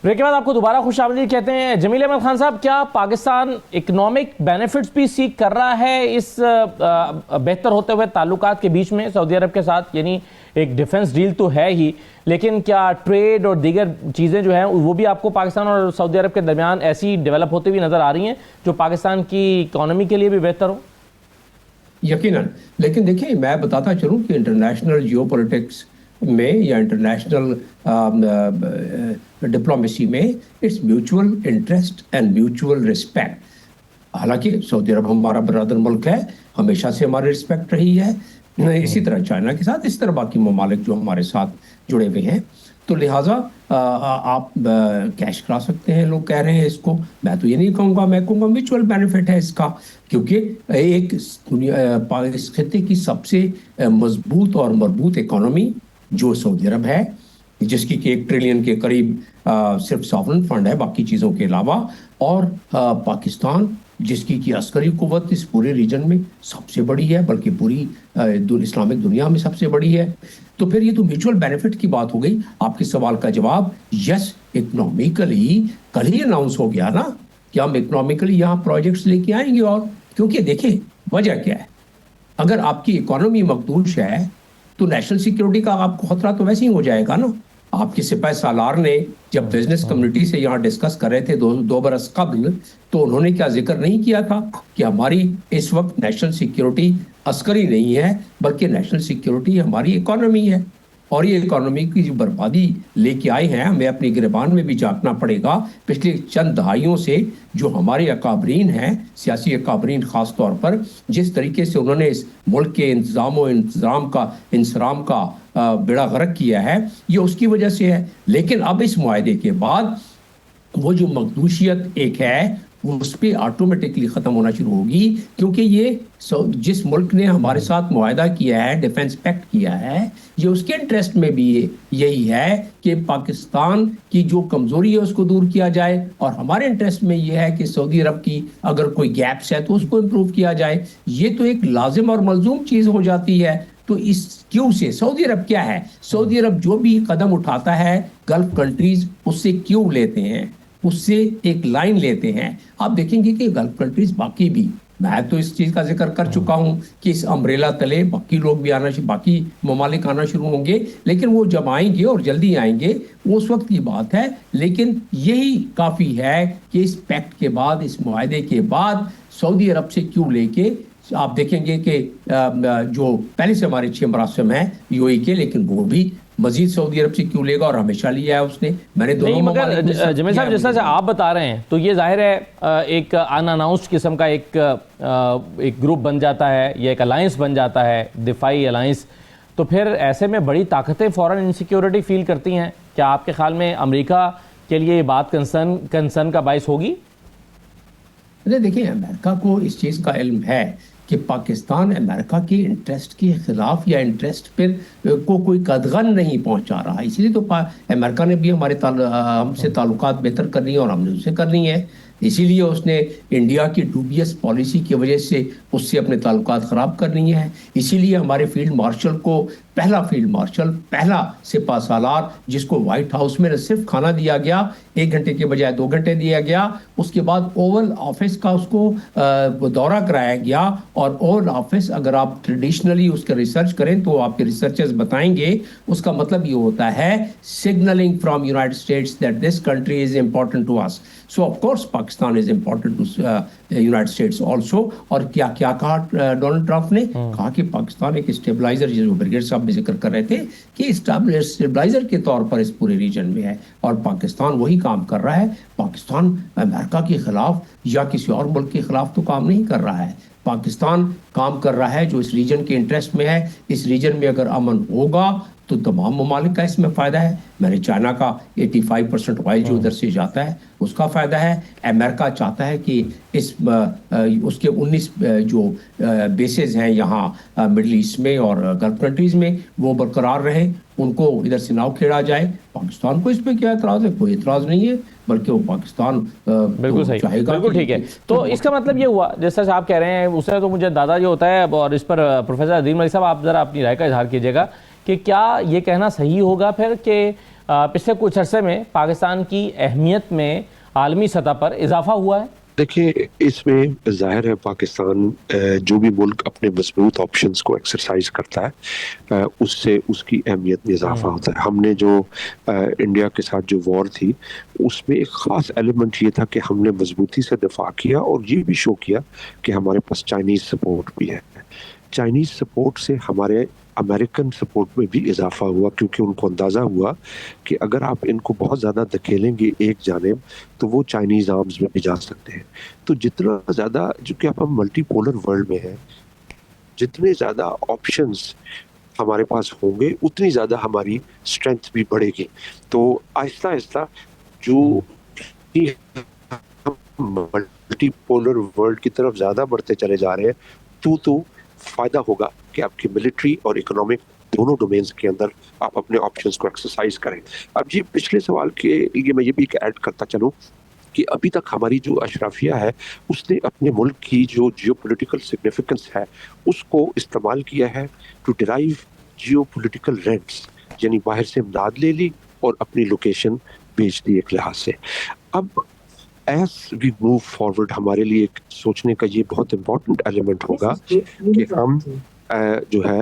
بریک کے بعد آپ کو دوبارہ خوش آمدید کہتے ہیں. جمیل احمد خان صاحب, کیا پاکستان اکنامک بینیفٹس بھی سیکھ کر رہا ہے اس بہتر ہوتے ہوئے تعلقات کے بیچ میں سعودی عرب کے ساتھ؟ یعنی ایک ڈیفنس ڈیل تو ہے ہی, لیکن کیا ٹریڈ اور دیگر چیزیں جو ہیں وہ بھی آپ کو پاکستان اور سعودی عرب کے درمیان ایسی ڈیولپ ہوتی ہوئی نظر آ رہی ہیں جو پاکستان کی اکانومی کے لیے بھی بہتر ہو؟ یقیناً. لیکن دیکھیں, میں بتاتا چلوں کہ انٹرنیشنل جیو پولیٹکس میں یا انٹرنیشنل ڈپلومیسی میں it's mutual interest and mutual respect. حالانکہ سعودی عرب ہمارا برادر ملک ہے, ہمیشہ سے ہماری رسپیکٹ رہی ہے, اسی طرح چائنا کے ساتھ, اس طرح باقی ممالک جو ہمارے ساتھ جڑے ہوئے ہیں. تو لہٰذا آپ کیش کرا سکتے ہیں. لوگ کہہ رہے ہیں اس کو, میں تو یہ نہیں کہوں گا, میں کہوں گا میوچول بینیفٹ ہے اس کا, کیونکہ ایک اس خطے کی سب سے مضبوط اور مربوط اکانومی جو سعودی عرب ہے, جس کی کہ 1 ٹریلین کے قریب صرف ساورن فنڈ ہے باقی چیزوں کے علاوہ, اور پاکستان جس کی کہ عسکری قوت اس پورے ریجن میں سب سے بڑی ہے, بلکہ پوری اسلامک دنیا میں سب سے بڑی ہے. تو پھر یہ تو میوچول بینیفٹ کی بات ہو گئی. آپ کے سوال کا جواب یس, اکنامیکلی کل ہی اناؤنس ہو گیا نا کہ ہم اکنامیکلی یہاں پروجیکٹس لے کے آئیں گے. اور کیونکہ دیکھیں وجہ کیا ہے, اگر آپ کی اکانومی مخدوش ہے تو نیشنل سیکیورٹی کا آپ کو خطرہ تو ویسے ہی ہو جائے گا نا. آپ کے سپاہی سالار نے جب بزنس کمیونٹی سے یہاں ڈسکس کر رہے تھے 2 برس قبل, تو انہوں نے کیا ذکر نہیں کیا تھا کہ ہماری اس وقت نیشنل سیکیورٹی عسکری نہیں ہے, بلکہ نیشنل سیکیورٹی ہماری اکانومی ہے. اور یہ اکانومی کی جو بربادی لے کے آئے ہیں, ہمیں اپنی گریبان میں بھی جھانکنا پڑے گا. پچھلے چند دہائیوں سے جو ہمارے اکابرین ہیں, سیاسی اکابرین خاص طور پر, جس طریقے سے انہوں نے اس ملک کے انصرام کا بیڑا غرق کیا ہے, یہ اس کی وجہ سے ہے. لیکن اب اس معاہدے کے بعد وہ جو مخدوشیت ایک ہے وہ اس پہ آٹومیٹکلی ختم ہونا شروع ہوگی, کیونکہ یہ جس ملک نے ہمارے ساتھ معاہدہ کیا ہے, ڈیفنس پیکٹ کیا ہے, یہ اس کے انٹرسٹ میں بھی یہی ہے کہ پاکستان کی جو کمزوری ہے اس کو دور کیا جائے, اور ہمارے انٹرسٹ میں یہ ہے کہ سعودی عرب کی اگر کوئی گیپس ہے تو اس کو امپروو کیا جائے. یہ تو ایک لازم اور ملزوم چیز ہو جاتی ہے. تو اس کیوں سے سعودی عرب کیا ہے, سعودی عرب جو بھی قدم اٹھاتا ہے گلف کنٹریز اس سے کیوں لیتے ہیں, اس سے ایک لائن لیتے ہیں. آپ دیکھیں گے کہ گلف کنٹریز باقی بھی, میں تو اس چیز کا ذکر کر چکا ہوں کہ اس امبریلا تلے باقی لوگ بھی باقی ممالک آنا شروع ہوں گے, لیکن وہ جب آئیں گے اور جلدی آئیں گے وہ اس وقت کی بات ہے. لیکن یہی کافی ہے کہ اس پیکٹ کے بعد, اس معاہدے کے بعد سعودی عرب سے کیوں لے کے, آپ دیکھیں گے کہ جو پہلے سے ہمارے 6 مراسم ہیں یو اے کے, لیکن وہ بھی مزید سعودی عرب سے کیوں لے گا, اور ہمیشہ لیا ہے اس نے. میں نے دونوں مگر جمیل صاحب جس طرح سے آپ بتا رہے ہیں تو یہ ظاہر ہے ایک ان اناؤنسڈ قسم کا ایک گروپ بن جاتا ہے, یہ ایک الائنس بن جاتا ہے, دفاعی الائنس. تو پھر ایسے میں بڑی طاقتیں فوراً انسیکیورٹی فیل کرتی ہیں. کیا آپ کے خیال میں امریکہ کے لیے یہ بات کنسرن کا باعث ہوگی؟ دیکھیں, امریکہ کو اس چیز کا علم ہے کہ پاکستان امریکہ کے انٹرسٹ کے خلاف یا انٹرسٹ پر کو کوئی قدغن نہیں پہنچا رہا. اسی لیے تو امریکہ نے بھی ہم سے تعلقات بہتر کرنی ہے اور ہم نے اسے کرنی ہے. اسی لیے اس نے انڈیا کی ڈوبیس پالیسی کی وجہ سے اس سے اپنے تعلقات خراب کرنی ہے. اسی لیے ہمارے فیلڈ مارشل کو, پہلا فیلڈ مارشل, پہلا سپہ سالار, جس کو وائٹ ہاؤس میں نہ صرف کھانا دیا گیا 1 گھنٹے کے بجائے 2 گھنٹے دیا گیا, اس کے بعد اوول آفس کا اس کو دورہ کرایا گیا. اور اوول آفس اگر آپ ٹریڈیشنلی اس کا ریسرچ کریں تو آپ کے ریسرچرز بتائیں گے اس کا مطلب یہ ہوتا ہے signalling from United States that this country is important to us. So of course Pakistan is important to United States also. اور کیا کہا ڈونلڈ ٹرمپ نے, کہا کہ پاکستان ایک اسٹیبلائزر, جو بریگیڈ صاحب بھی ذکر کر رہے تھے, کہ اسٹیبلائزر کے طور پر اس پورے ریجن میں ہے. اور پاکستان وہی کام کر رہا ہے. پاکستان امریکہ کے خلاف یا کسی اور ملک کے خلاف تو کام نہیں کر رہا ہے. پاکستان کام کر رہا ہے جو اس ریجن کے انٹرسٹ میں ہے. اس ریجن میں اگر امن ہوگا تو تمام ممالک کا اس میں فائدہ ہے. میں نے چائنا کا 85% آئل جو ادھر سے جاتا ہے اس کا فائدہ ہے. امریکہ چاہتا ہے کہ اس کے 19 جو بیسز ہیں یہاں مڈل ایسٹ میں اور گلف کنٹریز میں وہ برقرار رہیں, ان کو ادھر سے نہ کھیڑا جائے. پاکستان کو اس پہ کیا اعتراض ہے؟ کوئی اعتراض نہیں ہے, بلکہ وہ پاکستان بالکل صحیح, بالکل ٹھیک ہے. تو اس کا مطلب یہ ہوا جیسا آپ کہہ رہے ہیں, اس طرح تو مجھے دادا جو ہوتا ہے, اور اس پر پروفیسر عظیم ملک صاحب آپ ذرا اپنی رائے کا اظہار کیجیے گا کہ کیا یہ کہنا صحیح ہوگا پھر کہ پچھلے کچھ عرصے میں پاکستان کی اہمیت میں عالمی سطح پر اضافہ ہوا ہے؟ دیکھیں, اس میں ظاہر ہے پاکستان جو بھی ملک اپنے مضبوط آپشنز کو ایکسرسائز کرتا ہے اس سے اس کی اہمیت میں اضافہ ہوتا ہے. ہم نے جو انڈیا کے ساتھ جو وار تھی اس میں ایک خاص ایلیمنٹ یہ تھا کہ ہم نے مضبوطی سے دفاع کیا اور یہ بھی شو کیا کہ ہمارے پاس چائنیز سپورٹ بھی ہے. چائنیز سپورٹ سے ہمارے امریکن سپورٹ میں بھی اضافہ ہوا, کیونکہ ان کو اندازہ ہوا کہ اگر آپ ان کو بہت زیادہ دھکیلیں گے ایک جانب تو وہ چائنیز آرمز میں بھی جا سکتے ہیں. تو جتنا زیادہ, جو کہ اب ہم ملٹی پولر ورلڈ میں ہیں, جتنے زیادہ آپشنز ہمارے پاس ہوں گے اتنی زیادہ ہماری اسٹرینتھ بھی بڑھے گی. تو آہستہ آہستہ جو ملٹی پولر ورلڈ کی طرف زیادہ بڑھتے چلے جا رہے ہیں تو فائدہ ہوگا کہ آپ کی ملٹری اور اکنامک دونوں ڈومینز کے اندر آپ اپنے آپشنز کو ایکسرسائز کریں. اب یہ پچھلے سوال کے لیے میں یہ بھی ایڈ کرتا چلوں کہ ابھی تک ہماری جو اشرافیہ ہے اس نے اپنے ملک کی جو جیو پولیٹیکل سگنیفیکنس ہے اس کو استعمال کیا ہے to drive geopolitical rents, یعنی باہر سے امداد لے لی اور اپنی لوکیشن بیچ دی ایک لحاظ سے. اب ایز وی موو فارورڈ ہمارے لیے ایک سوچنے کا یہ بہت امپورٹنٹ ایلیمنٹ ہوگا کہ ہم جو ہے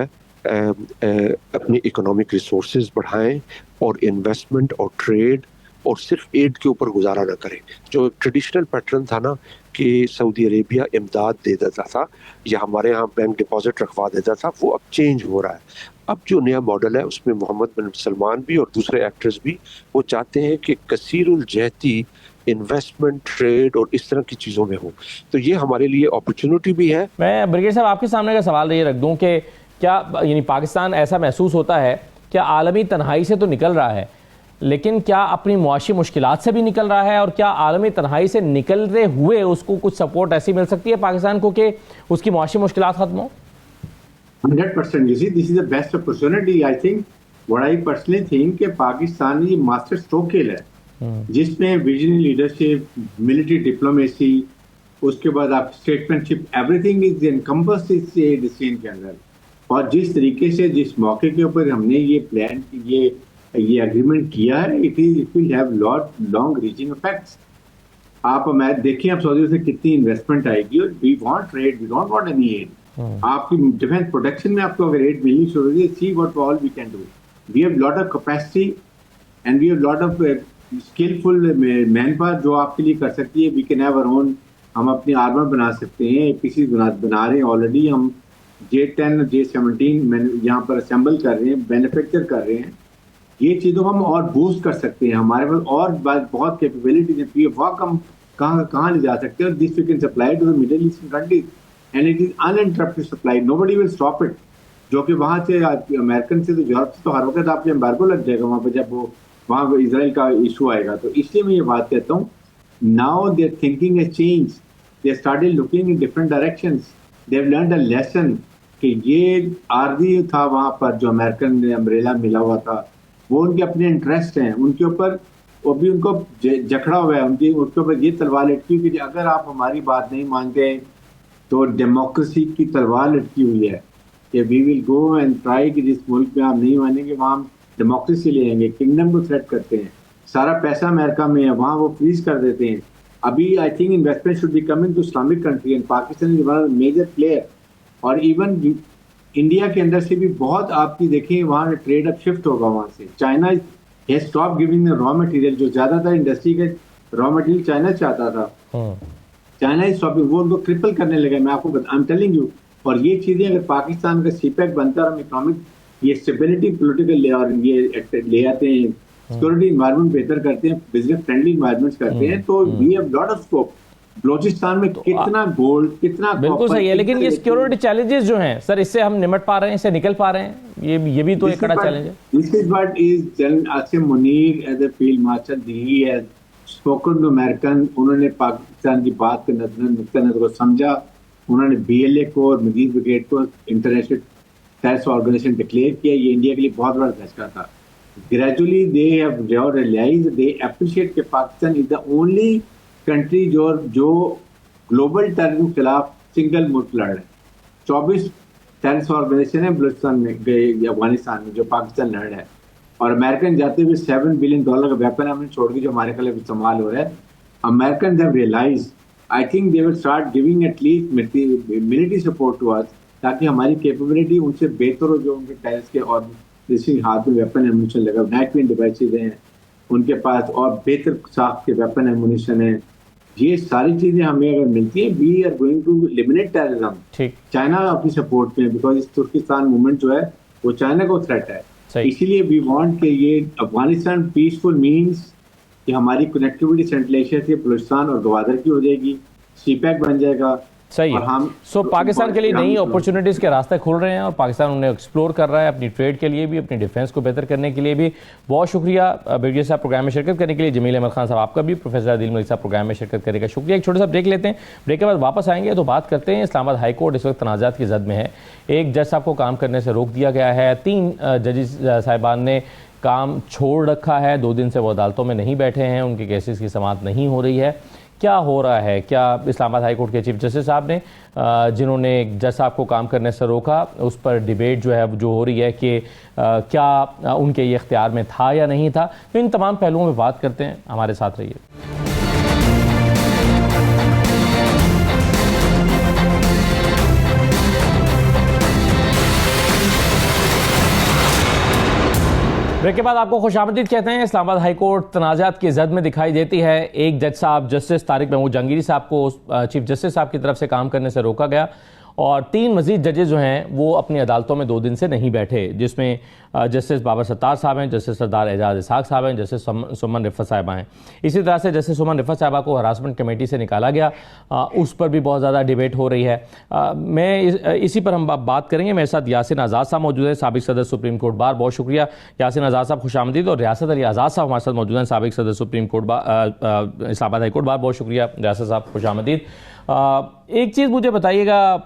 اپنے اکنامک ریسورسز بڑھائیں اور انویسٹمنٹ اور ٹریڈ اور صرف ایڈ کے اوپر گزارا نہ کریں. جو ٹریڈیشنل پیٹرن تھا نا کہ سعودی عربیہ امداد دے دیتا تھا یا ہمارے ہاں بینک ڈپازٹ رکھوا دیتا تھا, وہ اب چینج ہو رہا ہے. اب جو نیا ماڈل ہے اس میں محمد بن سلمان بھی اور دوسرے ایکٹرز بھی وہ چاہتے ہیں کہ کثیر الجہتی انویسٹمنٹ, ٹریڈ اور اس طرح کی چیزوں میں ہو. تو یہ ہمارے لیے اپرچونٹی بھی ہے. میں بریگیڈ صاحب آپ کے سامنے کا سوال یہ رکھ دوں کہ کیا یعنی پاکستان ایسا محسوس ہوتا ہے کیا عالمی تنہائی سے تو نکل رہا ہے, لیکن کیا اپنی معاشی مشکلات سے بھی نکل رہا ہے, اور کیا عالمی تنہائی سے نکلتے ہوئے اس کو کچھ سپورٹ ایسی مل سکتی ہے پاکستان کو کہ اس کی معاشی مشکلات ختم ہوں؟ 100%. You see, this is the best opportunity. I think, what I personally think کہ پاکستان یہ ماسٹر اسٹروک کھیل ہے جس میں ویژنری لیڈرشپ, ملٹری ڈپلومیسی, اس کے بعد آپ statesmanship, everything is encompassed اس سین کے اندر. اور جس طریقے سے جس موقع کے اوپر ہم نے یہ پلان یہ اگریمنٹ کیا ہے it will have long reaching effects. آپ دیکھیں آپ سعودی سے کتنی انویسٹمنٹ آئے گی, اور we want trade, we don't want any aid. آپ کی ڈیفینس پروڈکشن میں آپ کو اگر ایڈ ملنی شروع ہوگی, see what all we can do. We have lot of capacity and we have lot of skilful man power جو آپ کے لیے کر سکتی ہے. We can have our own. ہم اپنی آرمر بنا سکتے ہیں, APC بنا رہے ہیں آلریڈی. ہم J10 J17 یہاں پر اسمبل کر رہے ہیں, مینوفیکچر کر رہے ہیں. یہ چیزوں کو ہم اور بوسٹ کر سکتے ہیں. ہمارے پاس اور بہت کیپیبلٹیز ہیں. PF ہم کہاں لے جا سکتے ہیں. This we can supply to the middle eastern countries and it is uninterrupted supply. Nobody will stop it. جو کہ وہاں سے امریکن سے تو یورپ سے تو ہر وقت آپ کے ایمبارگو لگ جائے گا وہاں پہ, جب وہ وہاں پہ اسرائیل کا ایشو آئے گا. تو اس لیے میں یہ بات کہتا ہوں, now their thinking has change. They started looking in different directions. They have learned a lesson کہ یہ عارضی تھا وہاں پر جو امریکن امبریلا ملا ہوا تھا, وہ ان کے اپنے انٹرسٹ ہیں ان کے اوپر, وہ بھی ان کو جکڑا ہوا ہے. ان کے اوپر یہ تلوار لٹکی ہوئی کہ اگر آپ ہماری بات نہیں مانتے تو ڈیموکریسی کی تلوار لٹکی ہوئی ہے کہ وی ول گو اینڈ ٹرائی کہ جس ملک میں آپ نہیں مانیں گے وہاں ہم ڈیموکریسی لے آئیں گے. کنگڈم کو تھریٹ کرتے ہیں, سارا پیسہ امریکہ میں ہے, وہاں وہ فریز کر دیتے ہیں. ابھی I think investment should be coming to Islamic country and Pakistan is one of major player. اور ایون انڈیا کے اندر سے بھی بہت آپ کی دیکھیں وہاں ٹریڈ اب شفٹ ہوگا وہاں سے. China has stop giving raw material, جو زیادہ تر انڈسٹری کے را مٹیریل چائنا چاہتا تھا. چائنا از اسٹاپنگ, وہ ان کو کرپل کرنے لگا. میں آپ کو آئی ایم ٹیلنگ یو. اور یہ چیزیں اگر پاکستان کا CPEC بنتا ہے اور ہم اکنامک یہ اسٹیبلٹی پولیٹیکل اور یہ لے آتے ہیں, سیکورٹی انوائرمنٹ بہتر کرتے ہیں, بزنس فرینڈلی انوائرمنٹ کرتے ہیں, تو we have lot of scope. Balochistan میں کتنا گولڈ, کتنا بالکل صحیح ہے. لیکن یہ سیکورٹی چیلنجز جو ہیں سر, اس سے ہم نمٹ پا رہے ہیں, اس سے نکل پا رہے ہیں؟ یہ بھی تو ایک بڑا چیلنج ہے. This is what is General Asim Munir as a field marshal, he has spoken to American. انہوں نے پاکستان کی بات کے نقطہ نظر کو سمجھا. انہوں نے BLA کو اور مزید بریگیڈ کو انٹرنیشنل ٹیررسٹ آرگنائزیشن ڈکلیئر کیا. یہ انڈیا کے لیے بہت بڑا دھچکا تھا. Gradually they have realized, they appreciate کہ Pakistan is the only country جو گلوبل ٹیررزم کے خلاف سنگل ملک لڑ رہے ہیں. 24 ٹیررسٹ آرگنائزیشن ہے بلوچستان میں, افغانستان میں, جو پاکستان لڑ رہا ہے. اور امریکن جاتے ہوئے $7 بلین کا ویپن ہم نے چھوڑ کے جو ہمارے خلاف استعمال ہو رہا ہے. Americans have realized, I think they will start giving at least military support to us, تاکہ ہماری کیپیبلٹی ان سے بہتر ہو. جو ان کے ٹیررسٹ کے اور جیسے ہاتھ میں ویپن ایمونیشن لگا, نائٹ وین ڈیوائسز ہیں ان کے پاس, اور بہتر ساخت کے ویپن ایمونیشن ہیں. یہ ساری چیزیں ہمیں اگر ملتی ہیں, we are going to eliminate terrorism. China اپنی سپورٹ میں, بیکاز اس ترکستان موومنٹ جو ہے وہ چائنا کو تھریٹ ہے. اسی لیے وی وانٹ کہ یہ افغانستان پیسفل مینس کہ ہماری کنیکٹیوٹی سینٹرل ایشیا سے بلوچستان اور گوادر کی ہو جائے گی, CPEC بن جائے گا. صحیح ہے. سو پاکستان کے لیے نئی اپرچونٹیز کے راستے کھل رہے ہیں, اور پاکستان انہیں ایکسپلور کر رہا ہے اپنی ٹریڈ کے لیے بھی, اپنی ڈیفینس کو بہتر کرنے کے لیے بھی. بہت شکریہ بریگیڈیئر صاحب پروگرام میں شرکت کرنے کے لیے. جمیل احمد خان صاحب آپ کا بھی, پروفیسر عادل ملک صاحب پروگرام میں شرکت کرنے کا شکریہ. ایک چھوٹا سا بریک لیتے ہیں, بریک کے بعد واپس آئیں گے تو بات کرتے ہیں. اسلام آباد ہائی کورٹ اس وقت تنازعات کی زد میں ہے. ایک جج صاحب کو کام کرنے سے روک دیا گیا ہے, 3 ججز صاحبان نے کام چھوڑ رکھا ہے, 2 دن سے وہ عدالتوں میں نہیں بیٹھے ہیں, ان کے کیسز کی سماعت نہیں ہو رہی ہے. کیا ہو رہا ہے؟ کیا اسلام آباد ہائی کورٹ کے چیف جسٹس صاحب نے جنہوں نے جج صاحب کو کام کرنے سے روکا, اس پر ڈیبیٹ جو ہے جو ہو رہی ہے کہ کیا ان کے یہ اختیار میں تھا یا نہیں تھا. تو ان تمام پہلوؤں میں بات کرتے ہیں, ہمارے ساتھ رہیے. بریک کے بعد آپ کو خوش آمدید کہتے ہیں. اسلام آباد ہائی کورٹ تنازعات کی زد میں دکھائی دیتی ہے. ایک جج صاحب جسٹس طارق محمود جہانگیری صاحب کو چیف جسٹس صاحب کی طرف سے کام کرنے سے روکا گیا, اور 3 مزید ججز جو ہیں وہ اپنی عدالتوں میں 2 دن سے نہیں بیٹھے, جس میں جسٹس بابر ستار صاحب ہیں, جسٹس سردار اعجاز اسحاق صاحب ہیں, جسٹس سمن رفعت صاحبہ ہیں. اسی طرح سے جسٹس سمن رفعت صاحبہ کو ہراسمنٹ کمیٹی سے نکالا گیا, اس پر بھی بہت زیادہ ڈیبیٹ ہو رہی ہے. میں اسی پر ہم بات کریں گے. میرے ساتھ یاسین آزاد صاحب موجود ہیں, سابق صدر سپریم کورٹ بار. بہت شکریہ یاسین آزاد صاحب, خوش آمدید. اور ریاست علی آزاد صاحب ہمارے ساتھ موجود ہیں, سابق صدر سپریم کورٹ بار اسلام آباد ہائی کورٹ بار. بہت شکریہ ریاست صاحب, خوش آمدید. ایک چیز مجھے بتائیے گا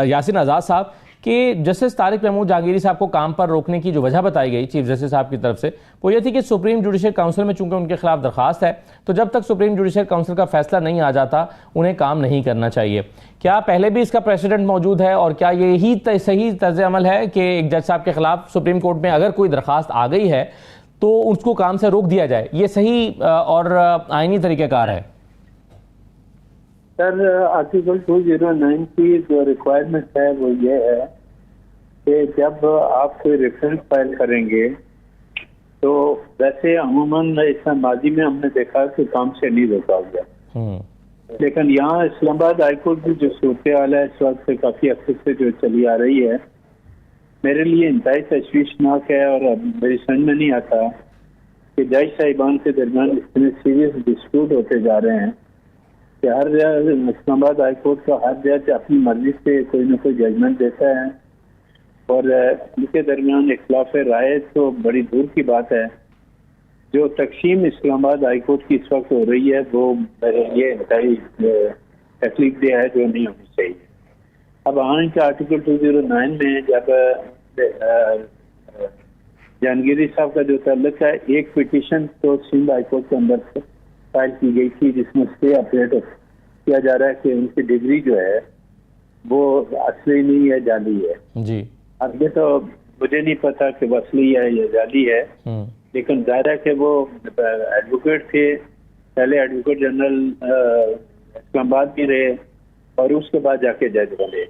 یاسین آزاد صاحب کہ جسٹس طارق محمود جہانگیری صاحب کو کام پر روکنے کی جو وجہ بتائی گئی چیف جسٹس صاحب کی طرف سے وہ یہ تھی کہ سپریم جوڈیشل کاؤنسل میں چونکہ ان کے خلاف درخواست ہے تو جب تک سپریم جوڈیشل کاؤنسل کا فیصلہ نہیں آ جاتا انہیں کام نہیں کرنا چاہیے. کیا پہلے بھی اس کا پریسیڈنٹ موجود ہے اور کیا یہی صحیح طرز عمل ہے کہ ایک جج صاحب کے خلاف سپریم کورٹ میں اگر کوئی درخواست آ گئی ہے تو اس کو کام سے روک دیا جائے؟ یہ صحیح اور آئینی طریقہ کار ہے؟ سر آرٹیکل 209 کی جو ریکوائرمنٹ ہے وہ یہ ہے کہ جب آپ کوئی ریفرنس فائل کریں گے تو ویسے عموماً اس ماضی میں ہم نے دیکھا کہ کام سے نہیں روکا گیا، لیکن یہاں اسلام آباد ہائی کورٹ کی جو صورتحال ہے اس وقت سے کافی عرصے سے جو چلی آ رہی ہے میرے لیے انتہائی تشویشناک ہے، اور اب میری سمجھ میں نہیں آتا کہ جج صاحبان کے درمیان اتنے سیریس ڈسپیوٹ ہوتے جا رہے ہیں کہ ہر اسلام آباد ہائی کورٹ کا ہر جج اپنی مرضی سے کوئی نہ کوئی ججمنٹ دیتا ہے، اور ان کے درمیان اختلاف رائے تو بڑی دور کی بات ہے. جو تقسیم اسلام آباد ہائی کورٹ کی اس وقت ہو رہی ہے وہ یہ انتہائی تکلیف دہ ہے، جو نہیں ہونی چاہیے. اب آئین کے آرٹیکل 209 میں جب جہانگیری صاحب کا جو تعلق ہے، ایک پٹیشن تو سندھ ہائی کورٹ کے اندر فائل کی گئی تھی جس میں اسٹے اپڈیٹ کیا جا رہا ہے کہ ان کی ڈگری جو ہے وہ اصلی نہیں ہے، جعلی ہے. جی اب یہ تو مجھے نہیں پتا کہ وہ اصلی ہے یا جعلی ہے، لیکن ظاہر ہے کہ وہ ایڈوکیٹ تھے، پہلے ایڈوکیٹ جنرل اسلام آباد بھی رہے اور اس کے بعد جا کے جج بنے.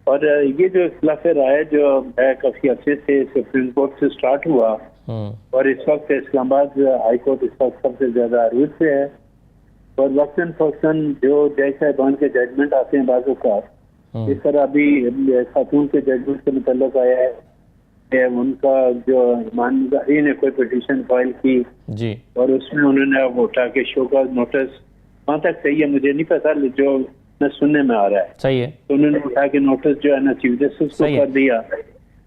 اور یہ جو اختلاف رائے جو ہے کافی عرصے سے سپریم کورٹ سے سٹارٹ ہوا اور اس وقت اسلام آباد ہائی کورٹ اس وقت سب سے زیادہ عروج پہ ہے، اور وقتاً فوقتاً جو جج صاحبان کے ججمنٹ آتے ہیں بعض اوقات، اس طرح ابھی خاتون کے ججمنٹ سے متعلق آیا ہے کہ ان کا جو ایمانداری نے کوئی پٹیشن فائل کی جی اور اس میں انہوں نے اٹھا کے شو کا نوٹس، وہاں تک صحیح ہے مجھے نہیں پتا، جو سننے میں آ رہا ہے صحیح ہے، تو انہوں نے اٹھا کے نوٹس جو ہے نا چیف جسٹس کو کر دیا.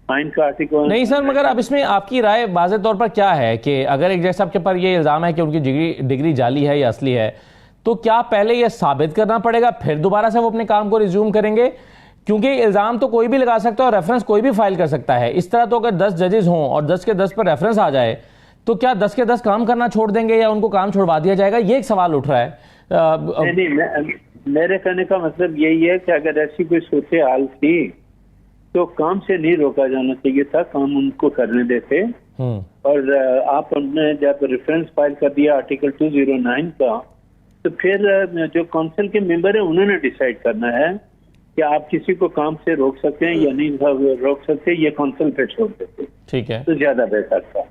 آئین کا آرٹیکل نہیں سر، مگر اب اس میں آپ کی رائے واضح طور پر کیا ہے کہ اگر ایک جج صاحب کے پر یہ الزام ہے کہ ان کی ڈگری جعلی ہے یا اصلی ہے تو کیا پہلے یہ ثابت کرنا پڑے گا پھر دوبارہ سے وہ اپنے کام کو ریزیوم کریں گے؟ کیونکہ الزام تو کوئی بھی لگا سکتا ہے اور ریفرنس کوئی بھی فائل کر سکتا ہے. اس طرح تو اگر 10 ججز ہوں اور 10 کے 10 پر ریفرنس آ جائے تو کیا 10 کے 10 کام کرنا چھوڑ دیں گے یا ان کو کام چھوڑوا دیا جائے گا؟ یہ ایک سوال اٹھ رہا ہے. نہیں، میرے کہنے کا مطلب یہی ہے کہ اگر ایسی کوئی صورتحال تھی تو کام سے نہیں روکا جانا چاہیے تھا، کام ان کو کرنے دیتے. اور آپ نے جب ریفرنس فائل کر دیا آرٹیکل 209 کا تو پھر جو کونسل کے ممبر ہیں انہوں نے ڈیسائیڈ کرنا ہے کہ آپ کسی کو کام سے روک سکتے ہیں یا نہیں روک سکتے، یہ کونسل پہ چھوڑ دیتے. ٹھیک ہے، تو زیادہ بہتر تھا،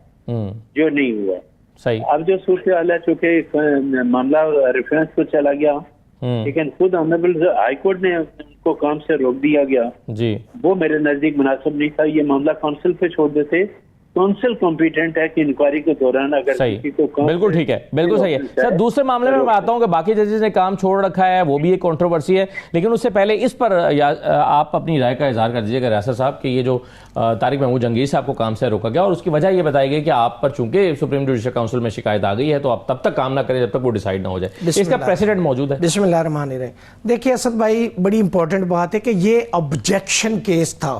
جو نہیں ہوا. صحیح. اب جو صورتحال ہے چونکہ معاملہ ریفرنس کو چلا گیا لیکن خود آنریبل ہائی کورٹ نے ان کو کام سے روک دیا گیا، جی وہ میرے نزدیک مناسب نہیں تھا. یہ معاملہ کونسل پہ چھوڑ دیتے، کونسل کمپیٹنٹ ہے کہ انکوائری کے دوران اگر کسی کو بالکل ٹھیک ہے، بالکل صحیح ہے. سر دوسرے معاملے میں آتا ہوں کہ باقی ججز نے کام چھوڑ رکھا ہے، وہ بھی ایک کنٹروورسی ہے، لیکن اس سے پہلے اس پر آپ اپنی رائے کا اظہار کر دیجیے گا ریاست صاحب کہ یہ جو طارق محمود جہانگیری صاحب کو کام سے روکا گیا اور اس کی وجہ یہ بتائی گئی کہ آپ پر چونکہ سپریم جوڈیشل کاؤنسل میں شکایت آ گئی ہے تو آپ تب تک کام نہ کریں جب تک وہ ڈیسائیڈ نہ ہو جائے. اس کا پریسیڈنٹ موجود ہے. بسم اللہ الرحمن الرحیم. دیکھیے اسد بھائی، بڑی امپورٹنٹ بات ہے کہ یہ آبجیکشن کیس تھا.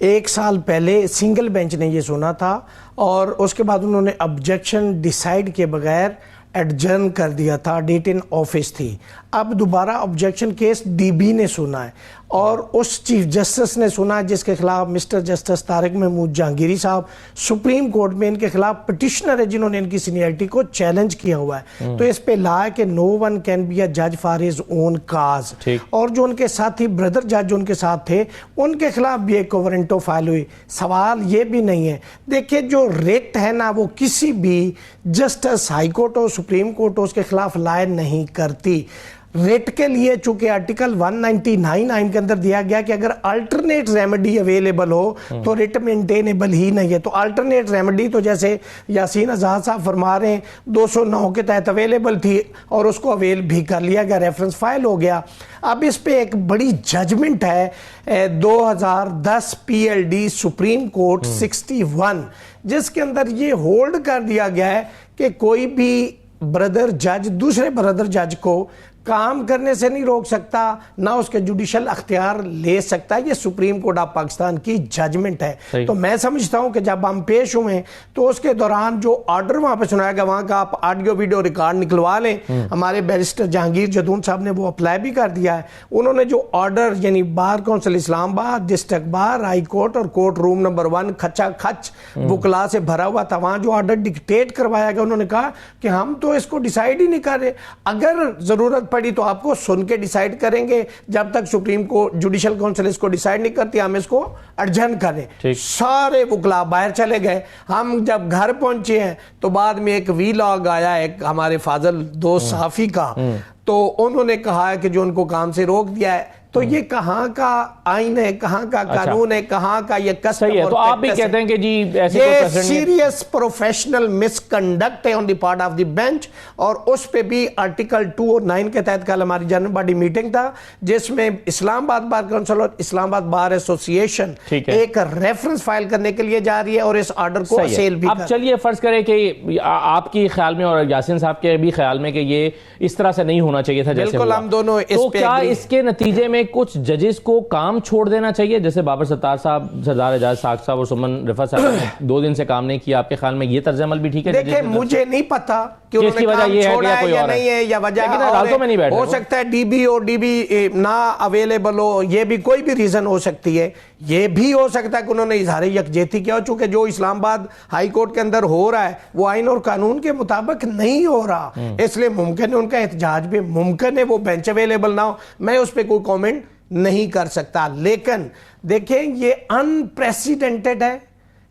1 سال پہلے سنگل بینچ نے یہ سنا تھا اور اس کے بعد انہوں نے آبجیکشن ڈیسائیڈ کے بغیر ایڈجرن کر دیا تھا، ڈیٹ ان آفس تھی. اب دوبارہ آبجیکشن کیس ڈی بی نے سنا ہے اور اس چیف جسٹس نے سنا ہے جس کے خلاف مسٹر جسٹس طارق محمود جہانگیری صاحب سپریم کورٹ میں ان کے خلاف پٹیشنر ہے جنہوں نے ان کی سینئرٹی کو چیلنج کیا ہوا ہے. تو اس پہ لا ہے کہ نو ون کین بی اے جج فار ہز اون کاز. اور جو ان کے ساتھی بردر جج جو ان کے ساتھ تھے ان کے خلاف بھی ایک وارنٹو فائل ہوئی. سوال یہ بھی نہیں ہے، دیکھیں جو ریٹ ہے نا وہ کسی بھی جسٹس ہائی کورٹ ہو سپریم کورٹ ہو اس کے خلاف لائے نہیں کرتی. ریٹ کے لیے چونکہ آرٹیکل 199 آئین کے اندر دیا گیا کہ اگر الٹرنیٹ ریمیڈی اویلیبل ہو تو ریٹ مینٹینیبل ہی نہیں ہے. تو الٹرنیٹ ریمیڈی تو جیسے یاسین آزاد صاحب فرما رہے ہیں 209 کے تحت اویلیبل تھی اور اس کو اویل بھی کر لیا گیا، ریفرنس فائل ہو گیا. اب اس پہ ایک بڑی ججمنٹ ہے 2010 P L D supreme court 61 جس کے اندر یہ ہولڈ کر دیا گیا ہے کہ کوئی بھی بردر جج دوسرے بردر جج کو کام کرنے سے نہیں روک سکتا، نہ اس کے جوڈیشل اختیار لے سکتا. یہ سپریم کورٹ آف پاکستان کی ججمنٹ ہے. تو میں سمجھتا ہوں کہ جب ہم پیش ہوئے تو اس کے دوران جو آرڈر وہاں پہ سنایا گیا، وہاں کا آپ آڈیو ویڈیو ریکارڈ نکلوا لیں. ہمارے بیرسٹر جہانگیر جدون صاحب نے وہ اپلائی بھی کر دیا ہے. انہوں نے جو آرڈر یعنی بار کونسل اسلام آباد، ڈسٹرکٹ بار، ہائی کورٹ اور کورٹ روم نمبر 1 کھچا کھچ وکلا سے بھرا ہوا تھا، وہاں جو آرڈر ڈکٹیٹ کروایا گیا، انہوں نے کہا کہ ہم تو اس کو ڈیسائیڈ ہی نہیں کر رہے، اگر ضرورت پڑی تو آپ کو سن کے ڈیسائیڈ کریں گے، جب تک سپریم کورٹ جوڈیشل کونسل اس کو ڈیسائیڈ نہیں کرتی ہم اس کو ارجن کریں. سارے وکلا باہر چلے گئے. ہم جب گھر پہنچے ہیں تو بعد میں ایک وی لاگ آیا ایک ہمارے فاضل دوست صحافی کا، تو انہوں نے کہا ہے کہ جو ان کو کام سے روک دیا ہے. تو یہ کہاں کا آئین ہے، کہاں کا قانون ہے، کہاں کا یہ کسٹم ہے. تو آپ بھی کہتے ہیں کہ جی یہ سیریس پروفیشنل مس کنڈکٹ ہے on the part of the bench. اور اس پہ بھی آرٹیکل 209 کے تحت کل ہماری جنرل باڈی میٹنگ تھا، جس میں اسلام آباد بار کونسل اور اسلام آباد بار ایسوسی ایشن ایک ریفرنس فائل کرنے کے لیے جا رہی ہے اور اس آرڈر کو سیل بھی. اب چلیے فرض کریں کہ آپ کی خیال میں اور یاسین صاحب کے بھی خیال میں کہ یہ اس طرح سے نہیں ہونا چاہیے تھا جیسے بالکل ہم دونوں تو کیا اس کے نتیجے میں کچھ ججز کو کام چھوڑ دینا چاہیے، جیسے بابر ستار صاحب، سردار اعجاز ساکھ صاحب اور سمن رفعت صاحب نے 2 دن سے کام نہیں کیا؟ آپ کے خیال میں یہ طرز عمل بھی ٹھیک ہے؟ دیکھیں مجھے نہیں پتا کہ انہوں نے کام چھوڑا ہے یا نہیں ہے، یا وجہ ہو سکتا ہے ڈی بی اور ڈی بی نہ اویلیبل ہو، یہ بھی کوئی بھی ریزن ہو سکتی ہے. یہ بھی ہو سکتا ہے کہ انہوں نے اظہار یکجہتی کیا، چونکہ جو اسلام آباد ہائی کورٹ کے اندر ہو رہا ہے وہ آئین اور قانون کے مطابق نہیں ہو رہا، اس لیے ممکن ہے ان کا احتجاج بھی ممکن ہے وہ بینچ اویلیبل نہ ہو. میں اس پہ کوئی کومنٹ نہیں کر سکتا. لیکن دیکھیں یہ انپریسیڈنٹڈ ہے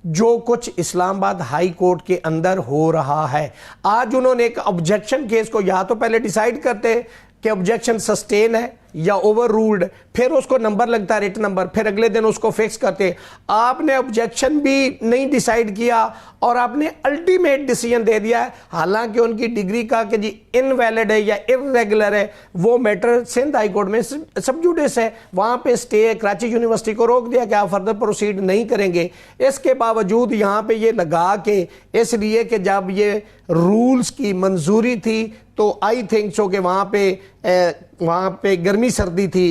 جو کچھ اسلام آباد ہائی کورٹ کے اندر ہو رہا ہے. آج انہوں نے ایک آبجیکشن کیس کو یا تو پہلے ڈیسائیڈ کرتے کہ آبجیکشن سسٹین ہے یا اوور رولڈ، پھر اس کو نمبر لگتا ہے ریٹ نمبر، پھر اگلے دن اس کو فکس کرتے. آپ نے آبجیکشن بھی نہیں ڈیسائیڈ کیا اور آپ نے الٹیمیٹ ڈیسیجن دے دیا ہے، حالانکہ ان کی ڈگری کا کہ جی انویلڈ ہے یا ارریگولر ہے وہ میٹر سندھ ہائی کورٹ میں سب جوڈس ہے، وہاں پہ سٹے کراچی یونیورسٹی کو روک دیا کہ آپ فردر پروسیڈ نہیں کریں گے. اس کے باوجود یہاں پہ یہ لگا کے اس لیے کہ جب یہ رولز کی منظوری تھی تو آئی تھنک سو کہ وہاں پہ گرمی سردی تھی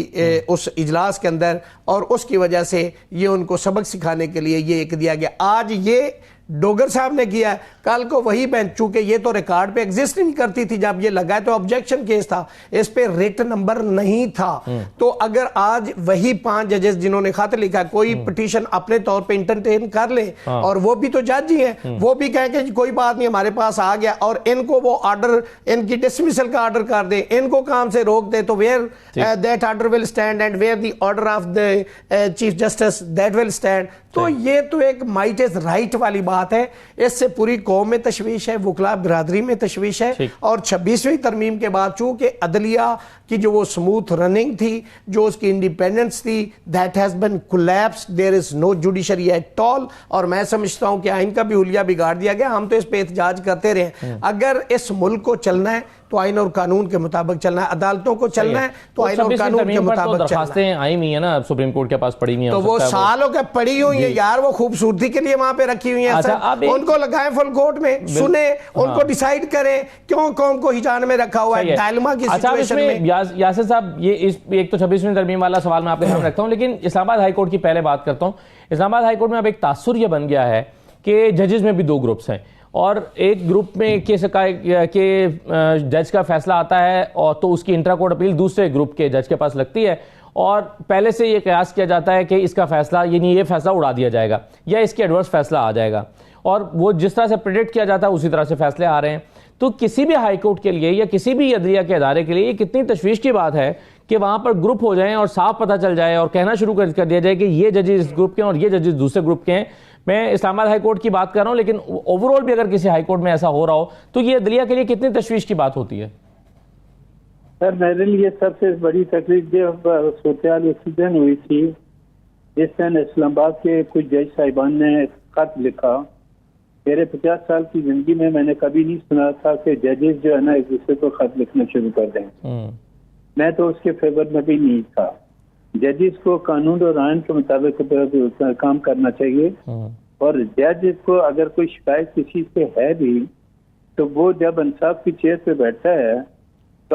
اس اجلاس کے اندر، اور اس کی وجہ سے یہ ان کو سبق سکھانے کے لیے یہ ایک دیا گیا. آج یہ ڈوگر صاحب نے کیا، کل کو وہی بینچ، چونکہ یہ تو ریکارڈ پہ ایگزسٹ نہیں کرتی تھی جب یہ لگا تو آبجیکشن کیس تھا، اس پہ ریٹ نمبر نہیں تھا. تو اگر آج وہی 5 ججز جنہوں نے خط لکھا کوئی پٹیشن اپنے طور پہ انٹرٹین کر لے، اور وہ بھی تو جج ہی ہیں، وہ بھی کہیں کہ کوئی بات نہیں ہمارے پاس آ گیا، اور ان کو وہ آرڈر ان کی ڈسمسل کا آرڈر کر دے، ان کو کام سے روک دے، تو where that order will stand and where the order of the chief justice that will stand. تو یہ تو ایک مائٹ از رائٹ والی بات ہے. اس سے پوری قوم میں تشویش ہے، وکلا برادری میں تشویش ہے. اور 26ویں ترمیم کے بعد چونکہ عدلیہ کی جو وہ سموتھ رننگ تھی، جو اس کی انڈیپینڈنس تھی، that has been collapsed, there is no judiciary at all. اور میں سمجھتا ہوں کہ آئین کا بھی حلیہ بگاڑ دیا گیا. ہم تو اس پہ احتجاج کرتے رہے. اگر اس ملک کو چلنا ہے تو آئین اور قانون کے مطابق چلنا ہے، عدالتوں کو چلنا ہے تو آئین اور قانون کے مطابق چلنا ہے. درخواستیں آئی ہوئی ہیں نا سپریم کورٹ کے پاس پڑی ہوئی ہیں، تو وہ سالوں کے پڑی ہوئی ہیں یار، وہ خوبصورتی کے لیے وہاں پہ رکھی ہوئی ہیں. ان کو لگائیں فل کورٹ میں، سنیں ان کو ڈیسائیڈ کریں کیوں قوم کو ہجان میں رکھا ہوا ہے ڈائلما کی سچویشن میں. یاسر صاحب یہ ایک تو 26ویں ترمیم والا سوال میں آپ کے سامنے رکھتا ہوں، لیکن اسلام آباد ہائی کورٹ کی پہلے بات کرتا ہوں. اسلام آباد ہائی کورٹ میں اب ایک تاثر یہ بن گیا ہے کہ ججز میں بھی 2 گروپس ہیں، اور ایک گروپ میں کہ جج کا فیصلہ آتا ہے اور تو اس کی انٹرا کورٹ اپیل دوسرے گروپ کے جج کے پاس لگتی ہے، اور پہلے سے یہ قیاس کیا جاتا ہے کہ اس کا فیصلہ یعنی یہ فیصلہ اڑا دیا جائے گا یا اس کے ایڈورس فیصلہ آ جائے گا، اور وہ جس طرح سے پریڈکٹ کیا جاتا ہے اسی طرح سے فیصلے آ رہے ہیں. تو کسی بھی ہائی کورٹ کے لیے یا کسی بھی عدلیہ کے ادارے کے لیے یہ کتنی تشویش کی بات ہے کہ وہاں پر گروپ ہو جائیں اور صاف پتہ چل جائے اور کہنا شروع کر دیا جائے کہ یہ ججز اس گروپ کے ہیں اور یہ ججز دوسرے گروپ کے ہیں. میں اسلام آباد ہائی کورٹ کی بات کر رہا ہوں، لیکن اوور آل بھی اگر کسی ہائی کورٹ میں ایسا ہو رہا ہو تو یہ عدلیہ کے لیے کتنی تشویش کی بات ہوتی ہے؟ سر میرے لیے سب سے بڑی تکلیف جب صورتحال اسی دن ہوئی تھی جس دن اسلام آباد کے کچھ جج صاحبان نے خط لکھا. میرے 50 سال کی زندگی میں نے کبھی نہیں سنا تھا کہ ججز جو ہے نا ایک دوسرے کو خط لکھنا شروع کر دیں. میں تو اس کے فیور میں بھی نہیں تھا. ججز کو قانون اور آئین کے مطابق کام کرنا چاہیے، اور جج کو اگر کوئی شکایت کسی سے ہے بھی تو وہ جب انصاف کی چیئر پہ بیٹھتا ہے